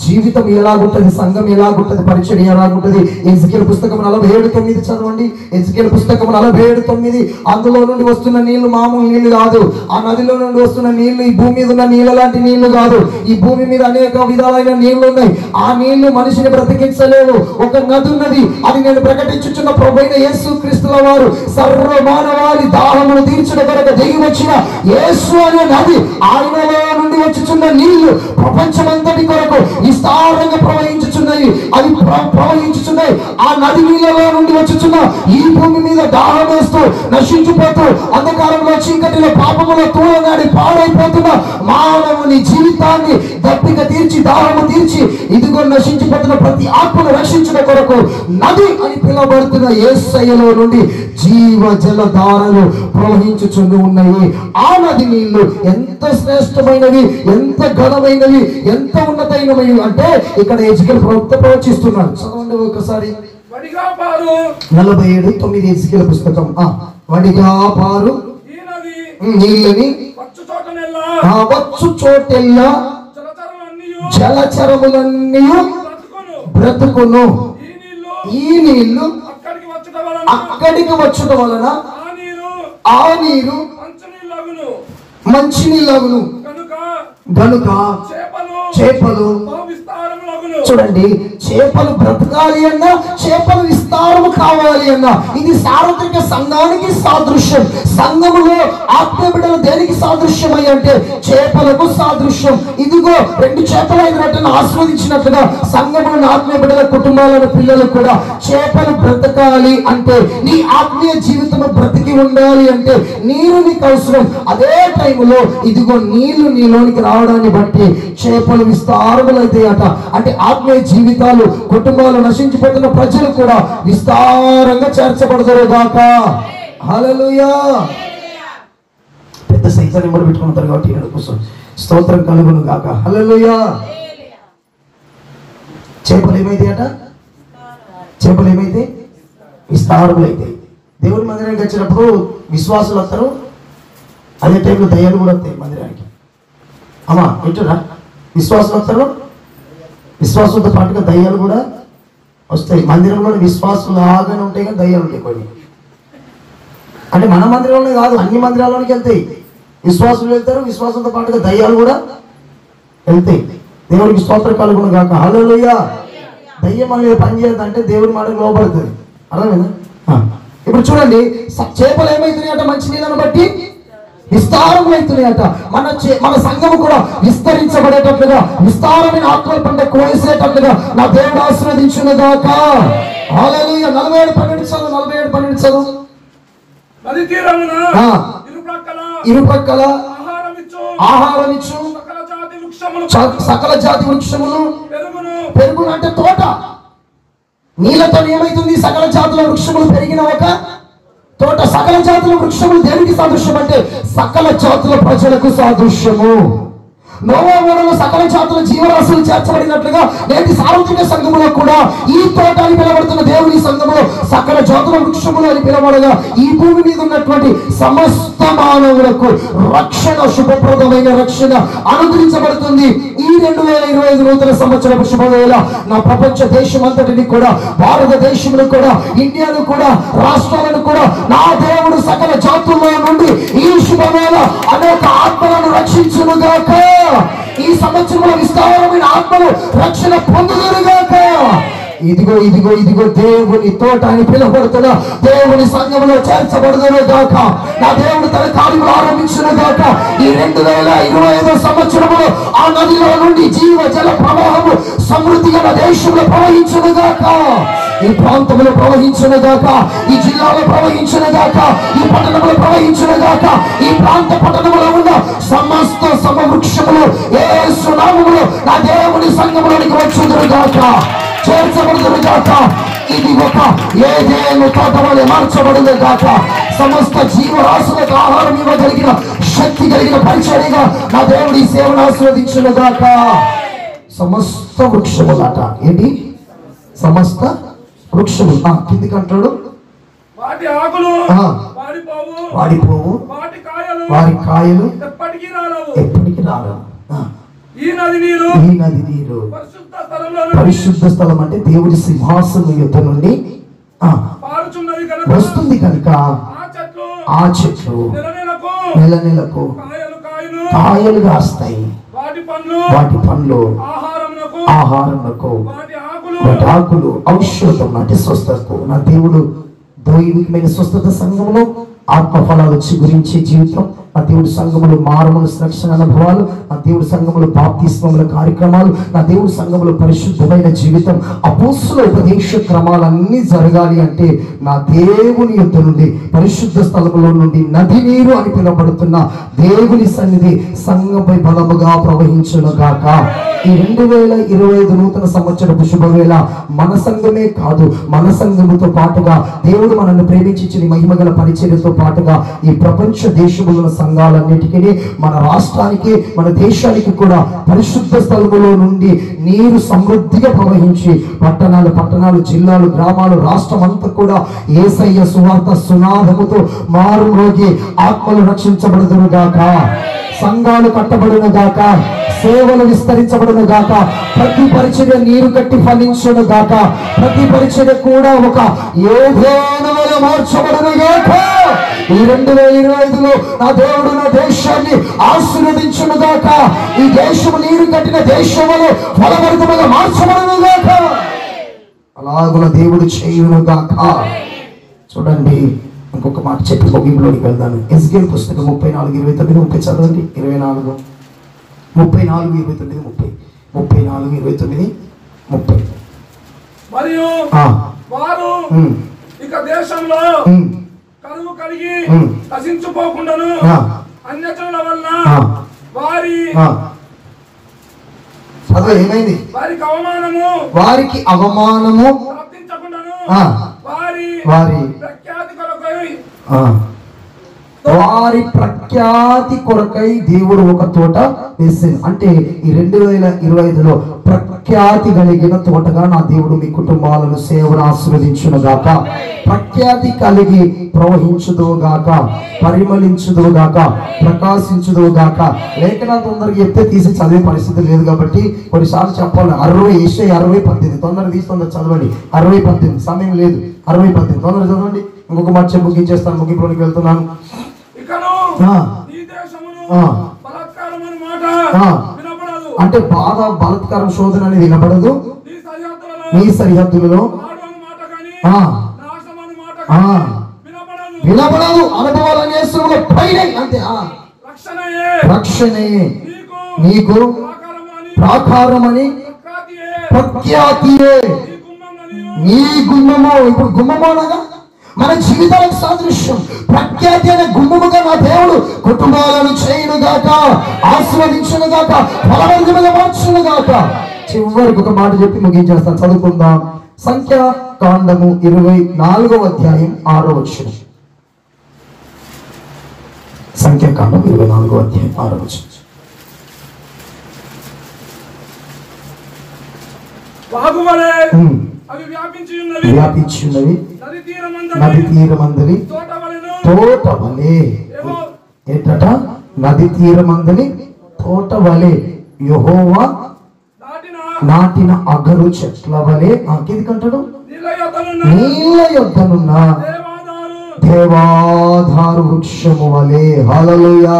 జీవితం ఎలాగుంటది, సంఘం ఎలాగుంటది, పరిచర్య ఎలాగుంటది. ఎజికేలు పుస్తకం 47:9 చదవండి. ఎజికేలు పుస్తకం 47:9. అందులో నుండి వస్తున్న నీళ్లు మామూలు నీళ్లు కాదు. ఆ నదిలో నుండి వస్తున్న నీళ్లు ఈ భూమి మీద ఉన్న నీళ్ళ లాంటి నీళ్లు కాదు. ఈ భూమి మీద అనేక విధాలైన నీళ్లు ఉన్నాయి. ఆ నీళ్లు మనిషిని బ్రతికించలేవు. ఒక నది ఉన్నది, అది నేను ప్రకటించుచున్న ప్రభువైన యేసుక్రీస్తుల వారు సర్వ మానవాళి దాహమును తీర్చిన కొరకు దిగి వచ్చిన యేసు అనే నది. ఆయనలో నుండి వచ్చుచున్న నీళ్లు ప్రపంచమంతటి కొరకు విస్తారంగా ప్రవహించుచున్నాయి. అవి ప్రవహించుచున్నాయి. ఆ నది నీళ్ళలో నుండి వచ్చుచున్న ఈ భూమి మీద దాహం వేస్తూ నశించిపోతూ అంధకారంలో, చీకటిలో, పాపములో తూలనాడి పాడైపోతున్న మానవుని జీవితాన్ని దప్పిక తీర్చి, దాహము తీర్చి, ఇదిగో నశించిపోతున్న ప్రతి ఆత్మను రక్షించిన కొరకు నది అని పిలువబడుతున్న యేసయ్యలో నుండి జీవ జలధారలు ప్రవహించుచుంటూ ఉన్నాయి. ఆ నది నీళ్లు ఎంత శ్రేష్టమైనవి, ఎంత ఘనమైనవి, ఎంత ఉన్నతమైనవి అంటే ఇక్కడ ఎజికేలు ప్రవక్త ప్రవచిస్తున్నాడు. చదవండి ఒకసారి. 47:9 ఎజికేలు పుస్తకం. వడిగా పారు నీళ్ళని వచ్చు చోటెల్లా జలచరములన్నీ బ్రతుకును. ఈ నీళ్లు అక్కడికి వచ్చుట వలన ఆ నీరు మంచినీళ్ళగును గనుక చేపలు చూడండి, చేపలు బ్రతకాలి అన్నా, చేపలు విస్తారము కావాలి అన్నా, ఇది సార్వత్రిక సంఘానికి సాదృశ్యం. సంఘములో ఆత్మ బిడ్డలు దేనికి సాదృశ్యమై అంటే చేపలకు సాదృశ్యం. ఇదిగో 2 చేపలు అయినట్టుగా ఆస్వాదించినట్టుగా సంఘములను ఆత్మీయ బిడ్డల కుటుంబాలను పిల్లలు కూడా చేపలు బ్రతకాలి అంటే, నీ ఆత్మీయ జీవితం బ్రతికి ఉండాలి అంటే నీరు నీకు అవసరం. అదే టైంలో ఇదిగో నీళ్లు నీలోనికి రావడాన్ని బట్టి చేపలు విస్తారములైతాయట. అంటే ఆత్మీయ జీవితాలు, కుటుంబాలు నశించిపోతున్న ప్రజలు కూడా విస్తారంగా చేర్చబడతారు గాక. హల్లెలూయా. పెద్ద సైజు నెంబర్ పెట్టుకుంటారు కాబట్టి కోసం స్తోత్రం కలుగును గాక. హల్లెలూయా. చేపలు ఏమైతాయట? చేపలు ఏమైతే విస్తారములైతాయి. దేవుని మందిరానికి వచ్చినప్పుడు విశ్వాసులు వస్తారు, అదే టైంలో దయ్యాలు కూడా వస్తాయి మందిరానికి. వింటురా? విశ్వాసులు వస్తారు, విశ్వాసంతో పాటుగా దయ్యాలు కూడా వస్తాయి. మందిరంలో విశ్వాసులు లాగానే ఉంటాయి కానీ దయ్యాలు ఉంటాయి కొన్ని. అంటే మన మందిరంలోనే కాదు, అన్ని మందిరాల్లోనికి వెళ్తాయి. విశ్వాసులు వెళ్తారు, విశ్వాసంతో పాటుగా దయ్యాలు కూడా వెళ్తాయి. దేవుడికి స్తోత్రకాలు కూడా కాక. హల్లెలూయా. దయ్యం మన మీద పని చేయదంటే దేవుడి మాటకు లోపడుతుంది. అర్థమైందా? ఇప్పుడు చూడండి, చేపలు ఏమవుతున్నాయట? మంచి నీళ్ళను బట్టి విస్తారమవుతున్నాయట. మన సంఘము కూడా విస్తరించబడేటట్లుగా, విస్తారమైన ఆత్మల పంట కోసేటట్లుగా నా దేవుడు ఆశీర్వదించునుగాక. హల్లెలూయా. 47:12 చదువు. 47:12 చదువు. ఇరుపక్కల ఆహారమిచ్చు సకల జాతి వృక్షములు పెరుగును. అంటే తోట. నీళ్ళతో ఏమైతుంది? సకల జాతుల వృక్షములు పెరిగిన ఒక తోట. సకల జాతుల వృక్షములు దేనికి సాదృశ్యం అంటే సకల జాతుల ప్రజలకు సాదృశ్యము. నోవా ఓడలో సకల జాతుల జీవరాశులు చేర్చబడినట్లుగా నేటి సార్వత్రిక సంఘములో కూడా ఈ తోట అని పిలవబడుతున్న దేవుని సంఘములో సకల జాతుల వృక్షములు అని పిలవడగా ఈ భూమి మీద ఉన్నటువంటి సమస్త మానవులకు రక్షణ, శుభప్రదమైన రక్షణ అనుగ్రహించబడుతుంది. ఈ 2025 నూతన సంవత్సరపు శుభవేళ నా ప్రపంచ దేశం అంతటిని కూడా, భారతదేశంలో కూడా, ఇండియాను కూడా, రాష్ట్రాలను కూడా నా దేవుడు సకల జాతుల్లో నుండి ఈ శుభవేళ అనేక ఆత్మలను రక్షించునుగాక. ఈ సంవత్సరంలో విస్తారమైన ఆత్మలు రక్షణ పొందుదురుగాక. ఇదిగో ఇదిగో ఇదిగో దేవుని తోట అని పిలువబడుతున్న దేవుని సంఘములో చేర్చబడుదురుగాక. నా దేవుడు తన కార్యములు ఆరంభించునుగాక. ఈ 2025 సంవత్సరములో ఆ నదిలో నుండి జీవ జల ప్రవాహము సమృద్ధిగా నా దేశంలో ప్రవహించునుగాక. ఈ ప్రాంతంలో ప్రవహించునుగాక. ఈ జిల్లాలో ప్రవహించునుగాక. ఈ పట్టణంలో ప్రవహించునుగాక. ఈ ప్రాంత పట్టణంలో ఉన్న సమస్త సమవృక్షములు యేసు నామములో నా దేవుని సంఘములోనికి వచ్చుదురుగాక, చేర్చబడుదురుగాక. ఇది ఒక ఏదైనా తోట వలె మార్చబడునుగాక. సమస్త జీవరాశులకు ఆహారం ఇవ్వగలిగిన శక్తి కలిగిన పరిచర్యగా నా దేవుడి సేవను ఆశీర్వదించునుగాక. సమస్త వృక్షములట. ఏంటి? సమస్త వృక్షములు. కిందికి అంటాడు, వాటి ఆకులు వాడిపోవు, వారి కాయలు ఎప్పటికీ రాలవు. ఈ నది నీరు పరిశుద్ధ స్థలం అంటే దేవుడి సింహాసనం యొద్ద నుండి వస్తుంది కనుక ఆ చెట్లు నెల నెలకు కాయలు కాస్తాయి. వాటి పండ్లు ఆహారమునకు, వాటి ఆకులు ఔషధం అంటే స్వస్థతకు. నా దేవుడు దైవికమైన స్వస్థత సంఘములో ఆత్మఫలాలు గురించి జీవితం, నా దేవుడి సంఘములు మారుమూల రక్షణ అనుభవాలు, నా దేవుడి సంఘములు బాప్తిస్మముల కార్యక్రమాలు, నా దేవుడి సంఘములు పరిశుద్ధమైన జీవితం, అపోస్తుల ఉపదేశ క్రమాలన్నీ జరగాలి అంటే నా దేవుని యొద్ద నుండి పరిశుద్ధ స్థలములో నుండి నది నీరు అని పిలువబడుతున్న దేవుని సన్నిధి సంఘంపై బలముగా ప్రవహించునుగాక. ఈ 2025 నూతన సంవత్సరపు శుభవేళ మన సంఘమే కాదు, మన సంఘముతో పాటుగా దేవుడు మనల్ని ప్రేమించిన మహిమగల పరిచర్యతో పాటుగా ఈ ప్రపంచ దేశముల సంఘాలన్నిటికీ, మన రాష్ట్రానికి, మన దేశానికి కూడా పరిశుద్ధ స్థలములో నుండి నీరు సమృద్ధిగా ప్రవహించి పట్టణాలు, జిల్లాలు, గ్రామాలు, రాష్ట్రం అంతా కూడా యేసయ్య సువార్త సునాదముతో మారుమోగి ఆత్మలు రక్షించబడుదురుగాక, సంఘాలు కట్టబడునుగాక, సేవలు విస్తరించబడునుగాక, ప్రతి పరిచర్య నీరు కట్టి ఫలించునుగాక, ప్రతి పరిచర్య కూడా ఒక ఏదైనా మార్చబడునుగాక. ఈ 2025లో నా దేవుడు నా దేశాన్ని ఆశీర్వదించునుగాక. ఈ దేశము నీరు కట్టిన దేశములో ఫలభరితముగా మార్చబడునుగాక. అలాగున దేవుడు చేయునుగాక. చూడండి, ఇంకొక మాట చెప్పి ముగింపులోకి వెళ్దాను. ఎజ్కేలు పుస్తకం 34:29-30 చదవండి. 34:29-30 మరియు వారు ఇక దేశంలో కరువు కలిగి నశించుపోకుండాను అన్యజనుల వలన ఏమైంది? వారికి అవమానము ప్రాప్తించకుండాను వారి ప్రఖ్యాతి కొరకై దేవుడు ఒక తోట వేసాను. అంటే ఈ 2025లో ప్రఖ్యాతి కలిగిన తోటగా నా దేవుడు మీ కుటుంబాలను సేవను ఆశీర్వదించును గాక. ప్రఖ్యాతి కలిగి ప్రవహించుదు గాక, పరిమళించుదు గాక, ప్రకాశించుదు గాక. లేఖన తొందరగా చెప్తే తీసి చదివే పరిస్థితి లేదు కాబట్టి కొన్నిసార్లు చెప్పాలి. 60:18 తొందరగా తీసి తొందర చదవండి. 60:18 సమయం లేదు. 60:18 తొందరగా చదవండి. ఇంకొక మాట ముగించేస్తాను, ముగింపులోకి వెళ్తున్నాను. అంటే బాధ, బలత్కారం, శోధన అనేది వినపడదు నీ సరిహద్దులలో, వినపడదు. అనుభవాలనే పైన అంతే. రక్షణే నీకు ప్రాకారమని, ప్రఖ్యాతియే నీ గుమ్మము. ఇప్పుడు గుమ్మము అనగా మన జీవితాలకు సాదృశ్యం. ప్రఖ్యాతి అనే గుమ్మముగా నా దేవుడు కుటుంబాలను చేయునుగాక, ఆశీర్వదించునుగాక, ఫలవర్గముగా మార్చునుగాక. చివరికి ఒక మాట చెప్పి ముగించేస్తాను, చదువుకుందాం. సంఖ్యాకాండము 24వ అధ్యాయం 6వ వచనం. సంఖ్యాకాండం 24వ అధ్యాయం 6వ వచనం. వ్యాపించి ఉన్నవి నది తీరమందని తోట వలె. ఏంటట? నది తీరమందని తోట వలె, యెహోవా నాటిన అగరు చెట్ల వలె. ఎందుకంటాడు? నీళ్ళ యొద్దనున్న దేవాధారు వృక్షము వలె. హల్లెలూయా.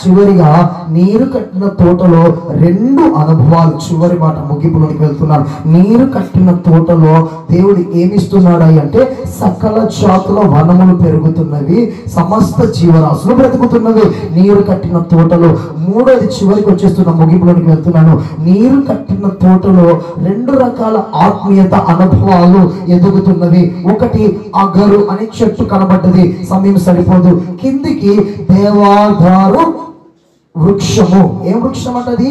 చివరిగా నీరు కట్టిన తోటలో 2 అనుభవాలు. చివరి మాట ముగింపులోకి వెళ్తున్నాను. నీరు కట్టిన తోటలో దేవుడు ఏమిస్తున్నాడు అంటే సకల జాతుల వనములు పెరుగుతున్నవి, సమస్త జీవరాశులు బ్రతుకుతున్నవి నీరు కట్టిన తోటలో. మూడోది చివరికి వచ్చేస్తున్న ముగింపులోకి వెళ్తున్నాను. నీరు కట్టిన తోటలో 2 రకాల ఆత్మీయత అనుభవాలు ఎదుగుతున్నవి. ఒకటి అగరు అనే చెట్టు కనబడ్డది, సమయం సరిపోదు. కిందికి దేవాధారు వృక్షము. ఏం వృక్షం అంటది?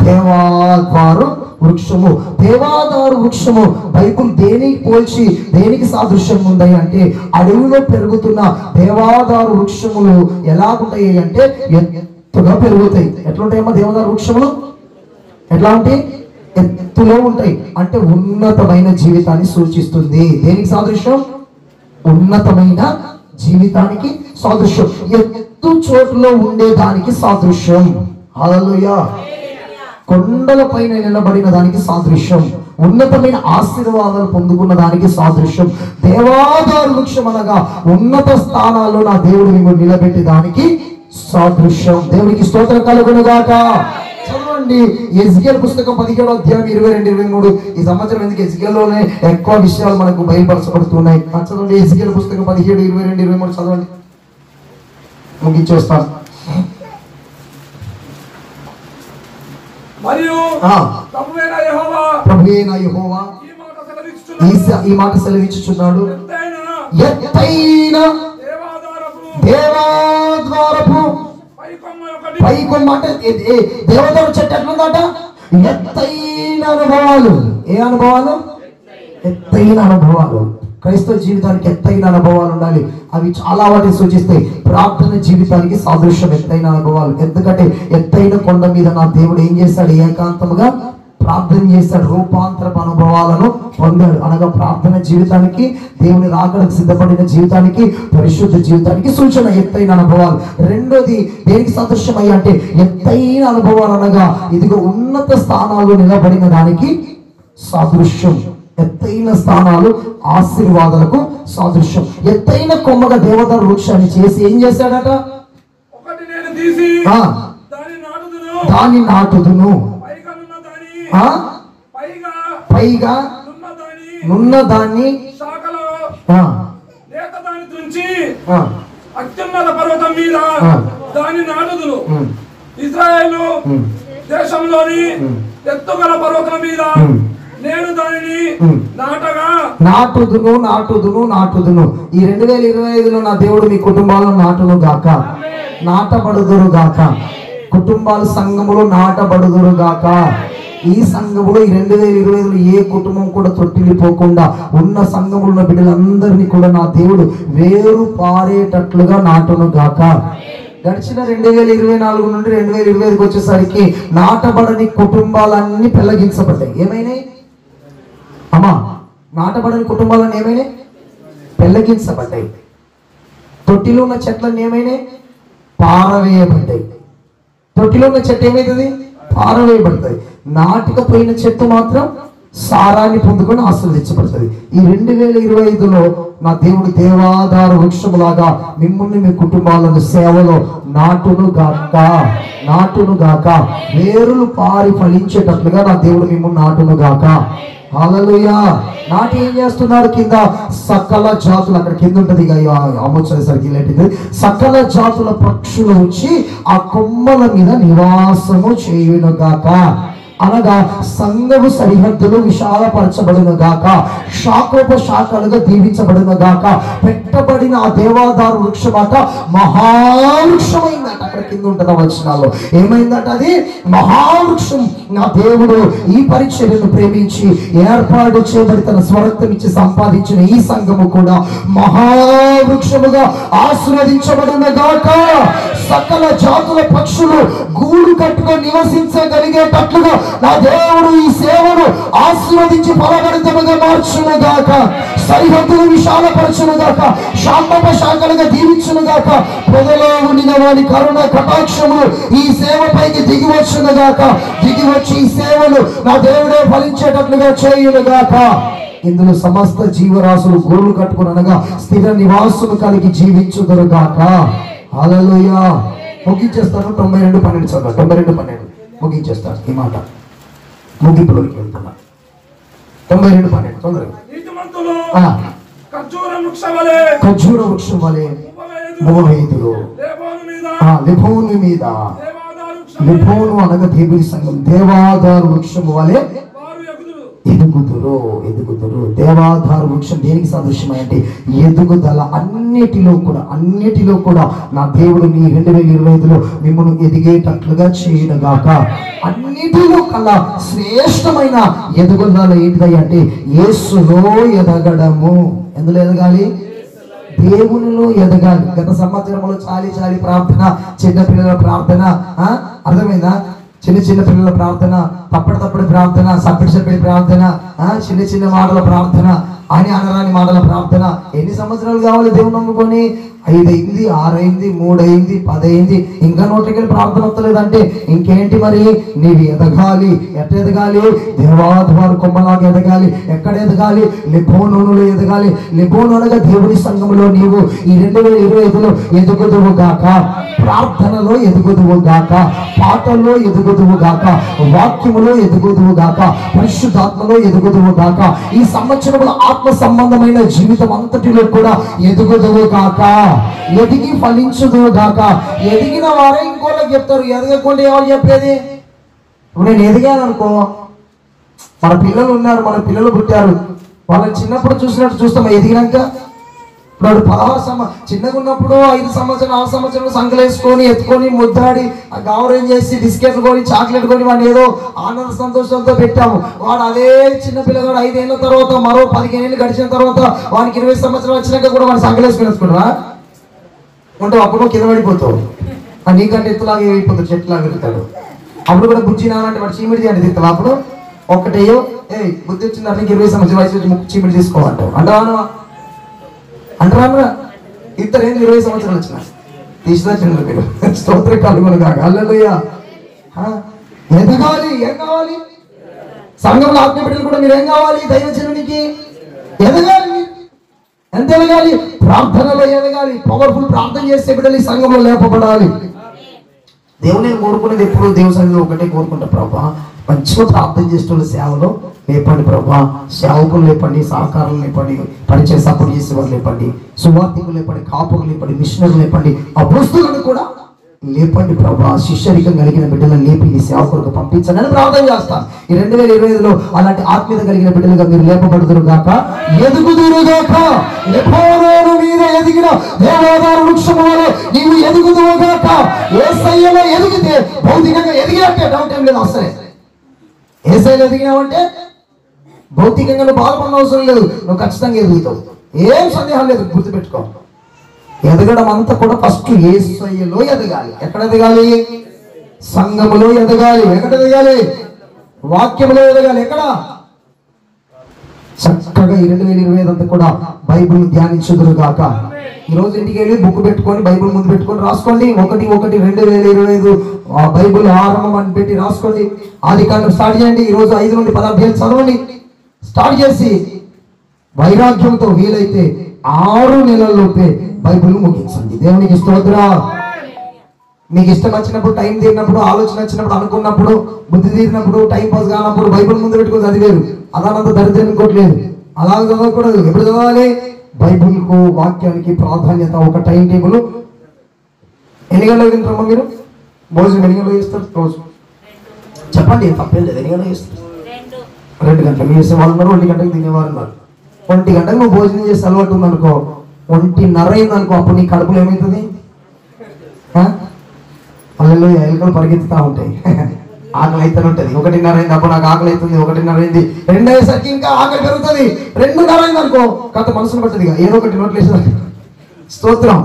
దేవాధారు వృక్షము. దేవాధారు వృక్షము బైబిల్ దేనికి పోల్చి, దేనికి సాదృశ్యం ఉంది అంటే అడవిలో పెరుగుతున్న దేవాధారు వృక్షములు ఎలా ఉంటాయి అంటే ఎత్తుగా పెరుగుతాయి. ఎట్లుంటాయమ్మా దేవదారు వృక్షములు? ఎట్లా ఉంటాయి? ఎత్తులో ఉంటాయి. అంటే ఉన్నతమైన జీవితాన్ని సూచిస్తుంది. దేనికి సాదృశ్యం? ఉన్నతమైన జీవితానికి సాదృశ్యం. ఎత్తు చోటులో ఉండేదానికి సాదృశ్యం. హల్లెలూయా. కొండల పైన నిలబడిన దానికి సాదృశ్యం. ఉన్నతమైన ఆశీర్వాదాలు పొందుకున్న దానికి సాదృశ్యం. దేవాదారు వృక్షం అనగా ఉన్నత స్థానాల్లో నా దేవుడు మిమ్మల్ని నిలబెట్టే దానికి సాదృశ్యం. దేవునికి స్తోత్రం కలుగునుగాక. చదవండి ఎజ్కేల్ పుస్తకం 17వ అధ్యాయం 22-23. ఈ సంవత్సరం ఎందుకు ఎజ్కేల్లోనే ఎక్కువ విషయాలు మనకు బయలుపరచబడుతున్నాయి. చదవండి ఎజ్కేల్ పుస్తకం 17, 22, 23 చదవండి, ముగించేస్తాను. మరియు ప్రభువైన యెహోవా ఈ మాట సెలవిచ్చుచున్నాడు. ఎత్తైన దేవాద్వారపు పైకొమ్మ అంటే దేవదారు చెట్టు ఎట్లుందట? ఎత్తైన అనుభవాలు. ఏ అనుభవాలు? ఎత్తైన అనుభవాలు. క్రైస్తవ జీవితానికి ఎత్తైన అనుభవాలు ఉండాలి. అవి చాలా వాటిని సూచిస్తాయి. ప్రార్థన జీవితానికి సాదృశ్యం ఎత్తైన అనుభవాలు. ఎందుకంటే ఎత్తైన కొండ మీద నా దేవుడు ఏం చేశాడు? ఏకాంతముగా ప్రార్థన చేశాడు. రూపాంతరపు అనుభవాలను పొందాడు. అనగా ప్రార్థన జీవితానికి, దేవుని రాకడకు సిద్ధపడిన జీవితానికి, పరిశుద్ధ జీవితానికి సూచన ఎత్తైన అనుభవాలు. రెండోది దేనికి సాదృశ్యం అయ్యా అంటే ఎత్తైన అనుభవాలు అనగా ఇదిగో ఉన్నత స్థానాల్లో నిలబడిన దానికి సాదృశ్యం. ఎత్తైన స్థానాలు ఆశీర్వాదాలకు సాదృశ్యం. ఎత్తైన కొమ్మగా దేవదారు వృక్షాన్ని చేసి ఏం చేశాడట? దాన్ని నాటుదును, పైగా నున్న దాన్ని అత్యున్నత పర్వతం మీద దాని నాటుదును. ఇశ్రాయేలు దేశంలోని ఎత్తుగల పర్వతం మీద నేను దానిని నాటుదును. ఈ 2025లో నా దేవుడు మీ కుటుంబాలను నాటును గాక, నాటబడుదురు గాక. కుటుంబాలు సంఘములో నాటబడుదురు గాక. ఈ సంఘములో ఈ 2025లో ఏ కుటుంబం కూడా తొట్టిల్లిపోకుండా ఉన్న సంఘములో ఉన్న బిడ్డలందరినీ కూడా నా దేవుడు వేరు పారేటట్లుగా నాటును గాక. గడిచిన 2024 నుండి 2025కి వచ్చేసరికి నాటబడని కుటుంబాలన్నీ పెళ్లగించబడ్డాయి. ఏమైనాయి అమ్మా? నాటబడని కుటుంబాలన్నీ ఏమైనాయి? పెళ్లగించబడ్డాయి. తొట్టిలో ఉన్న చెట్లన్నీ ఏమైనాయి? పారవేయబడ్డాయి. తొట్టిలో ఉన్న చెట్టు ఏమైతుంది? పారవేయబడతాయి. నాటుకపోయిన చెట్టు మాత్రం సారాన్ని పొందుకొని ఆశీర్వదించబడుతుంది. ఈ 2025లో నా దేవుడు దేవాధార వృక్షములాగా మిమ్మల్ని మీ కుటుంబాలను సేవలో నాటును గాక, వేరులు పారి ఫలించేటట్లుగా నా దేవుడు మిమ్మల్ని నాటును గాక. హల్లెలూయా. నాటి ఏం చేస్తున్నారు? కింద సకల జాతులు, అక్కడ కింద ఉంటది ఆమోచరికి లేటిది, సకల జాతుల పక్షులు వచ్చి ఆ కొమ్మల మీద నివాసము చేయునుగాక. అనగా సంఘము సరిహద్దులు విశాలపరచబడును గాక, శాఖోపశాఖలుగా దీవించబడును గాక. పెట్టబడిన ఆ దేవాదారు వృక్షమాట మహావృక్షమైందట. అక్కడ కింద ఉంటున్న వచనాల్లో ఏమైందట? అది మహావృక్షం. నా దేవుడు ఈ పరిచర్యను ప్రేమించి ఏర్పాటు చేయబడి తన స్వరక్తం ఇచ్చి సంపాదించిన ఈ సంఘము కూడా మహావృక్షముగా ఆశీర్వదించబడును గాక. సకల జాతుల పక్షులు గూడు కట్టుకొని నివసించగలిగేటట్లుగా నా దేవుడు ఈ సేవను ఆశీర్వదించి ఫలభరితముగా మార్చును గాక. సరిహద్దులు విశాలపరచును గాక, శాఖోపశాఖలుగా దీవించును గాక. పొదలో ఉండిన వారి కరుణ కటాక్షములు ఈ సేవపైకి దిగివచ్చును గాక. దిగివచ్చి ఈ సేవలు నా దేవుడే ఫలించేటట్లుగా చేయును గాక. ఇందులో సమస్త జీవరాశులు గోళ్ళు కట్టుకుని అనగా స్థిర నివాసులు కలిగి జీవించుదురు గాక. హల్లెలూయా. ముగించేస్తాను. 92:12 చదువు. 92:12 ముగించేస్తాను. ఈ మాట ముగింపులోకి వెళ్తున్నా. 92:12 తొందరగా. ఖర్జూర వృక్షం వలె మోహేతులు లెబోను మీద, లెబోను అనగా దేవుని సంఘం, దేవాదారు వృక్షము వలె ఎదుగుదురు. దేవాధార వృక్షం దేనికి సదృశ్యమై అంటే ఎదుగుదల. అన్నిటిలో కూడా నా దేవుడు నీ 2025లో మిమ్మల్ని ఎదిగేటట్లుగా చేయనుగాక. అన్నిటిలో కల్లా శ్రేష్టమైన ఎదుగుదల ఏంటిది అంటే యేసులో ఎదగడము. ఎందులో ఎదగాలి? దేవునిలో ఎదగాలి. గత సంవత్సరంలో చాలి ప్రార్థన, చిన్నపిల్లల ప్రార్థన, అర్థమైందా? చిన్న పిల్లల ప్రార్థన, తప్పటి ప్రార్థన, సప్పిడి ప్రార్థన, చిన్న మాటల ప్రార్థన, అనరాని మాటల ప్రార్థన. ఎన్ని సంవత్సరాలు కావాలి దేవుని నమ్ముకొని? 5 అయింది, 6 అయింది, 3 అయింది, 10 అయింది, ఇంకా నోటికి ప్రార్థన వస్తలేదంటే ఇంకేంటి మరి? నీవు ఎదగాలి. ఎట్ట ఎదగాలి? దేవాద్వారు కొమ్మలాగా ఎదగాలి. ఎక్కడ ఎదగాలి? లెబోనులో ఎదగాలి. లెబోనుగా దేవుని సంఘములో నీవు ఈ 2025లో ఎదుగుదువు గాక. ప్రార్థనలో ఎదుగుదువు గాక, పాటల్లో ఎదుగుదువు గాక, వాక్యములో ఎదుగుదువు గాక, పరిశుద్ధాత్మలో ఎదుగుదువు గాక. ఈ సంవత్సరంలో ఆత్మ సంబంధమైన జీవితం అంతటిలో కూడా ఎదుగుదువు గాక. ఎదిగి ఫలించుదువు గాక. ఎదిగిన వారే ఇంకోళ్ళకి చెప్తారు, ఎదగకుండా ఎవరు చెప్పేది? ఇప్పుడు నేను ఎదిగాను అనుకో, మన పిల్లలు ఉన్నారు, మన పిల్లలు పుట్టారు, వాళ్ళని చిన్నప్పుడు చూసినట్టు చూస్తాం. ఎదిగినాక ఇప్పుడు 16 చిన్నగా ఉన్నప్పుడు 5 సంవత్సరాలు 6 సంవత్సరాలు సంకలేసుకొని ఎత్తుకొని ముద్దాడి గౌరవం చేసి బిస్కెట్లు కొని చాక్లెట్ కొని వాడిని ఏదో ఆనంద సంతోషంతో పెట్టాము. వాడు అదే చిన్న పిల్లగాడు 5 ఏళ్ళ తర్వాత, మరో 15 ఏళ్ళు గడిచిన తర్వాత, వానికి 20 సంవత్సరాలు వచ్చినాక కూడా వాడిని సంకలేసుకొని వేసుకుంటారా? ఉంటే అప్పుడు కింద పడిపోతావు. నీకంటే ఎత్తులాగా అయిపోతాడు, చెట్టులాగా వెళ్తాడు. అప్పుడు కూడా బుజ్జి నానంటే వాడు చీమిడి అంటే తిస్తావు. అప్పుడు ఒకటేయో బుద్ధి వచ్చింది అంటే 20 సంవత్సరాల వయసు వచ్చి చీమిడి తీసుకోమంటావు. అంటారా? ఇద్దరు 20 సంవత్సరాలు వచ్చిన తీసిన మీరు స్తోత్ర కలుగును కాక. హల్లెలూయా. ఎదగాలి. ఏం కావాలి? సంఘంలో ఆత్మ బిడ్డలు కూడా మీరు ఏం కావాలి? దైవజనునికి ఎదగాలి. ఎంత ఎదగాలి? ప్రార్థనలో ఎదగాలి. పవర్ఫుల్ ప్రార్థన చేసే బిడ్డలు ఈ సంఘంలో లేపబడాలి. దేవుని కోరుకునేది ఎప్పుడు దేవుని సన్నిధిలో ఒకటే కోరుకుంటా, ప్రభా మంచిగా ప్రార్థన చేస్తున్న సేవలో లేపండి ప్రభా, సేవకులు లేపండి, సహకారులు లేపండి, పనిచేసే సపోర్ట్ చేసేవారు లేపండి, సువార్థికులు లేపండి, కాపులు లేపండి, మిషనర్లు లేపండి, అపోస్తులను కూడా లేపండి ప్రభా. శిష్యరికం కలిగిన బిడ్డలను లేపి ఈ సేవకులకు పంపించండి అని ప్రార్థన చేస్తాను. ఈ 2025లో అలాంటి ఆత్మీయత కలిగిన బిడ్డలుగా మీరు లేపబడుదురు గాక, ఎదుగుదురు గాక. లెబోను మీద ఎదిగిన దేవాదారు వృక్షము వలె నీవు ఎదుగుదువు గాక. యేసయ్యలో ఎదిగితే భౌతికంగా ఎదిగినట్టే, డౌట్ ఏం లేదు. అసలే యేసయ్యలో ఎదిగినావంటే భౌతికంగా నువ్వు బాధపడిన అవసరం లేదు, నువ్వు ఖచ్చితంగా ఎదుగుతావు. ఏం సందేహం లేదు, గుర్తుపెట్టుకో. ఎదగడం అంతా కూడా ఫస్ట్ యేసయ్యలో ఎదగాలి. ఎక్కడ ఎదగాలి? సంఘములో ఎదగాలి. ఎక్కడ ఎదగాలి? వాక్యములో ఎదగాలి. ఎక్కడ? చక్కగా 2025 అంతా కూడా బైబిల్ ధ్యానించుదురు గాక. ఈ రోజు ఇంటికి వెళ్ళి బుక్ పెట్టుకొని బైబిల్ ముందు పెట్టుకొని రాసుకోండి. 1/1/2025 బైబిల్ ఆరంభం అని పెట్టి రాసుకోండి. ఆదికాండం స్టార్ట్ చేయండి. ఈ రోజు 5 నుండి 10 అధ్యాయాలు చదవండి. స్టార్ట్ చేసి వైరాగ్యంతో వీలైతే 6 నెలల్లోపే బైబిల్ ముగించండి. దేవునికి స్తోత్రం. మీకు ఇష్టం వచ్చినప్పుడు, టైం తీరినప్పుడు, ఆలోచన వచ్చినప్పుడు, అనుకున్నప్పుడు, బుద్ధి తీరినప్పుడు, టైం పాస్ కానప్పుడు బైబిల్ ముందు పెట్టుకొని చదివేరు. అదానంత దరిద్రం ఇంకోట్లేదు. అలా చదవకూడదు. ఎప్పుడు చదవాలి? బైబిల్కు, వాక్యానికి ప్రాధాన్యత, ఒక టైం టేబుల్. ఎన్ని గంటలకు తింటారమ్మా మీరు? భోజనం ఎన్ని గంటలకు చేస్తారు రోజు? చెప్పండి, తప్పేం లేదు. ఎన్ని గంటలకు చేస్తారు? 2 గంటలకు చేసే వాళ్ళు ఉన్నారు, 1 గంటలకు తినేవారు ఉన్నారు. 1 గంటకు నువ్వు భోజనం చేసి అలవాటు ఉందనుకో, 1:30 అయిందనుకో, అప్పుడు నీ కడుపులో ఏమవుతుంది? అల్లెల్లో ఎలుకలు పరిగెత్తుతా ఉంటాయి. ఆకలి అయితే ఉంటుంది. 1:30 అయింది, అప్పుడు నాకు ఆకలి అవుతుంది. 1:30 అయింది. 2 అయ్యేసరికి ఇంకా ఆకలి పెరుగుతుంది. 2:30 అయింది అనుకో, కథ మనసును పట్టదు. ఇక ఏదో ఒకటి నోట్లు వేసేది. స్తోత్రం.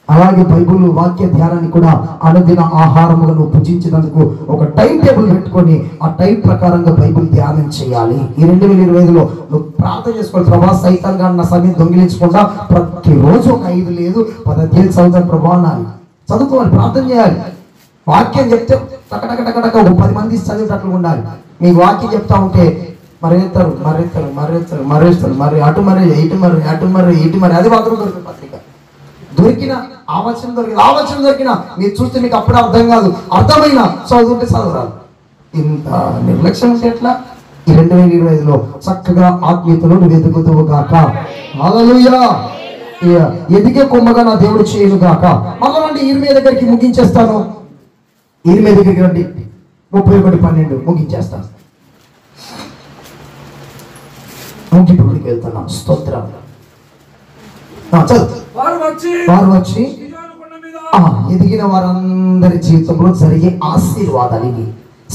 అలాగే బైబిల్ వాక్య ధ్యానాన్ని కూడా అనుదిన ఆహారములను భుజించినందుకు ఒక టైం టేబుల్ పెట్టుకొని ఆ టైం ప్రకారంగా బైబిల్ ధ్యానం చేయాలి. ఈ 2025లో నువ్వు ప్రార్థన చేసుకోవాలి. ప్రభా, సైతాన్ గారు నా సమయం దొంగిలించకుండా ప్రతిరోజు ఒక 5 లేదు 10 అధ్యాయాలు చదువుతాను ప్రభా అనాలి. చదువుకోవాలి, ప్రార్థన చేయాలి. వాక్యం చెప్తే టకటక ఒక 10 మంది చదివేటట్లు ఉండాలి. మీ వాక్యం చెప్తా ఉంటే మరేస్తారు మరి అటు మరి ఇటు మరి అది మాత్రం దొరికిన పత్రిక దొరికిన ఆవచనం దొరికిన మీరు చూస్తే మీకు అప్పుడే అర్థం కాదు. అర్థమైన చదువుతుంటే చదవరాదు. ఇంత నిర్లక్ష్యం ఉంటే ఎట్లా? ఈ 2025లో చక్కగా ఆత్మీయతలో నువ్వు ఎదుగుతావు గాక. హల్లెలూయా. ఎదిగే కొమ్మగా నా దేవుడు చేయను గాక. మళ్ళీ రండి, ఇర్మియా దగ్గరికి ముగించేస్తాను. ఇర్మియా దగ్గరికి రండి, 31:12 ముగించేస్తాను. ముగింపుడికి వెళ్తున్నాం. స్తోత్రం. వారు వచ్చి ఎదిగిన వారందరి జీవితంలో జరిగే ఆశీర్వాదాలు ఇవి.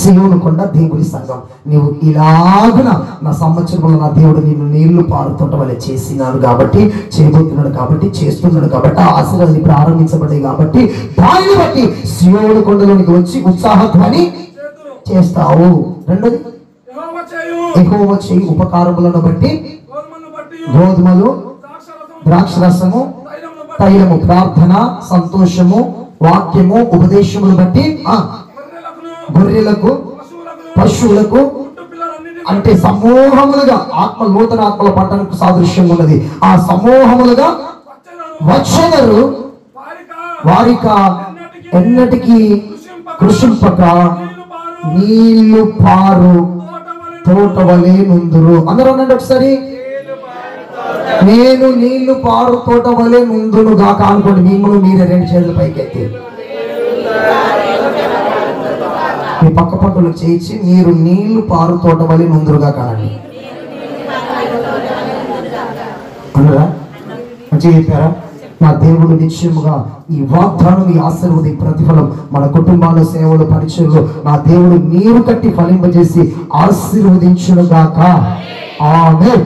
సియోను కొండ దేవుని సంఘం. నువ్వు ఇలాగున నా సంవత్సరంలో నా దేవుడు నిన్ను నీళ్లు పారుతుంట వల్ల చేసినాడు కాబట్టి, చేయబోతున్నాడు కాబట్టి, చేస్తున్నాడు కాబట్టి, ఆ ఆశీర్వాదాలు ప్రారంభించబడ్డాయి కాబట్టి దానిని బట్టి సియోను కొండలోనికి వచ్చి ఉత్సాహధ్వని చేస్తావు. రెండోది, యెహోవా చేయు ఉపకారములను బట్టి గోధుమలు, ద్రాక్షరసము, తైలము, ప్రార్థన, సంతోషము, వాక్యము, ఉపదేశములు బట్టి గొర్రెలకు, పశువులకు, అంటే సమూహములుగా ఆత్మ, నూతన ఆత్మల పట్టణకు సాదృశ్యం ఉన్నది. ఆ సమూహములుగా వచ్చెదరు, వారిక ఎన్నటికీ కృషింపక నీళ్లు పారు తోట వలె నుందురు. అందరూ అనండి ఒకసారి, నేను నీళ్లు పారు తోట వలె నుందును గాక అనుకోండి. మిమ్మల్ని మీరే 2 చేతులు పైకెత్తి మీ పక్క పక్కలు చేయించి మీరు నీళ్లు పారు తోట వలె నుందురుగా కానండి. అన్నారా? మంచిగా చెప్పారా? నా దేవుడు నిశ్చయముగా ఈ వాగ్దానం, ఈ ఆశీర్వాద ప్రతిఫలం మన కుటుంబాల సేవలు, పరిచయంలో నా దేవుడు నీరు కట్టి ఫలింపజేసి ఆశీర్వదించును గాక. ఆమేన్.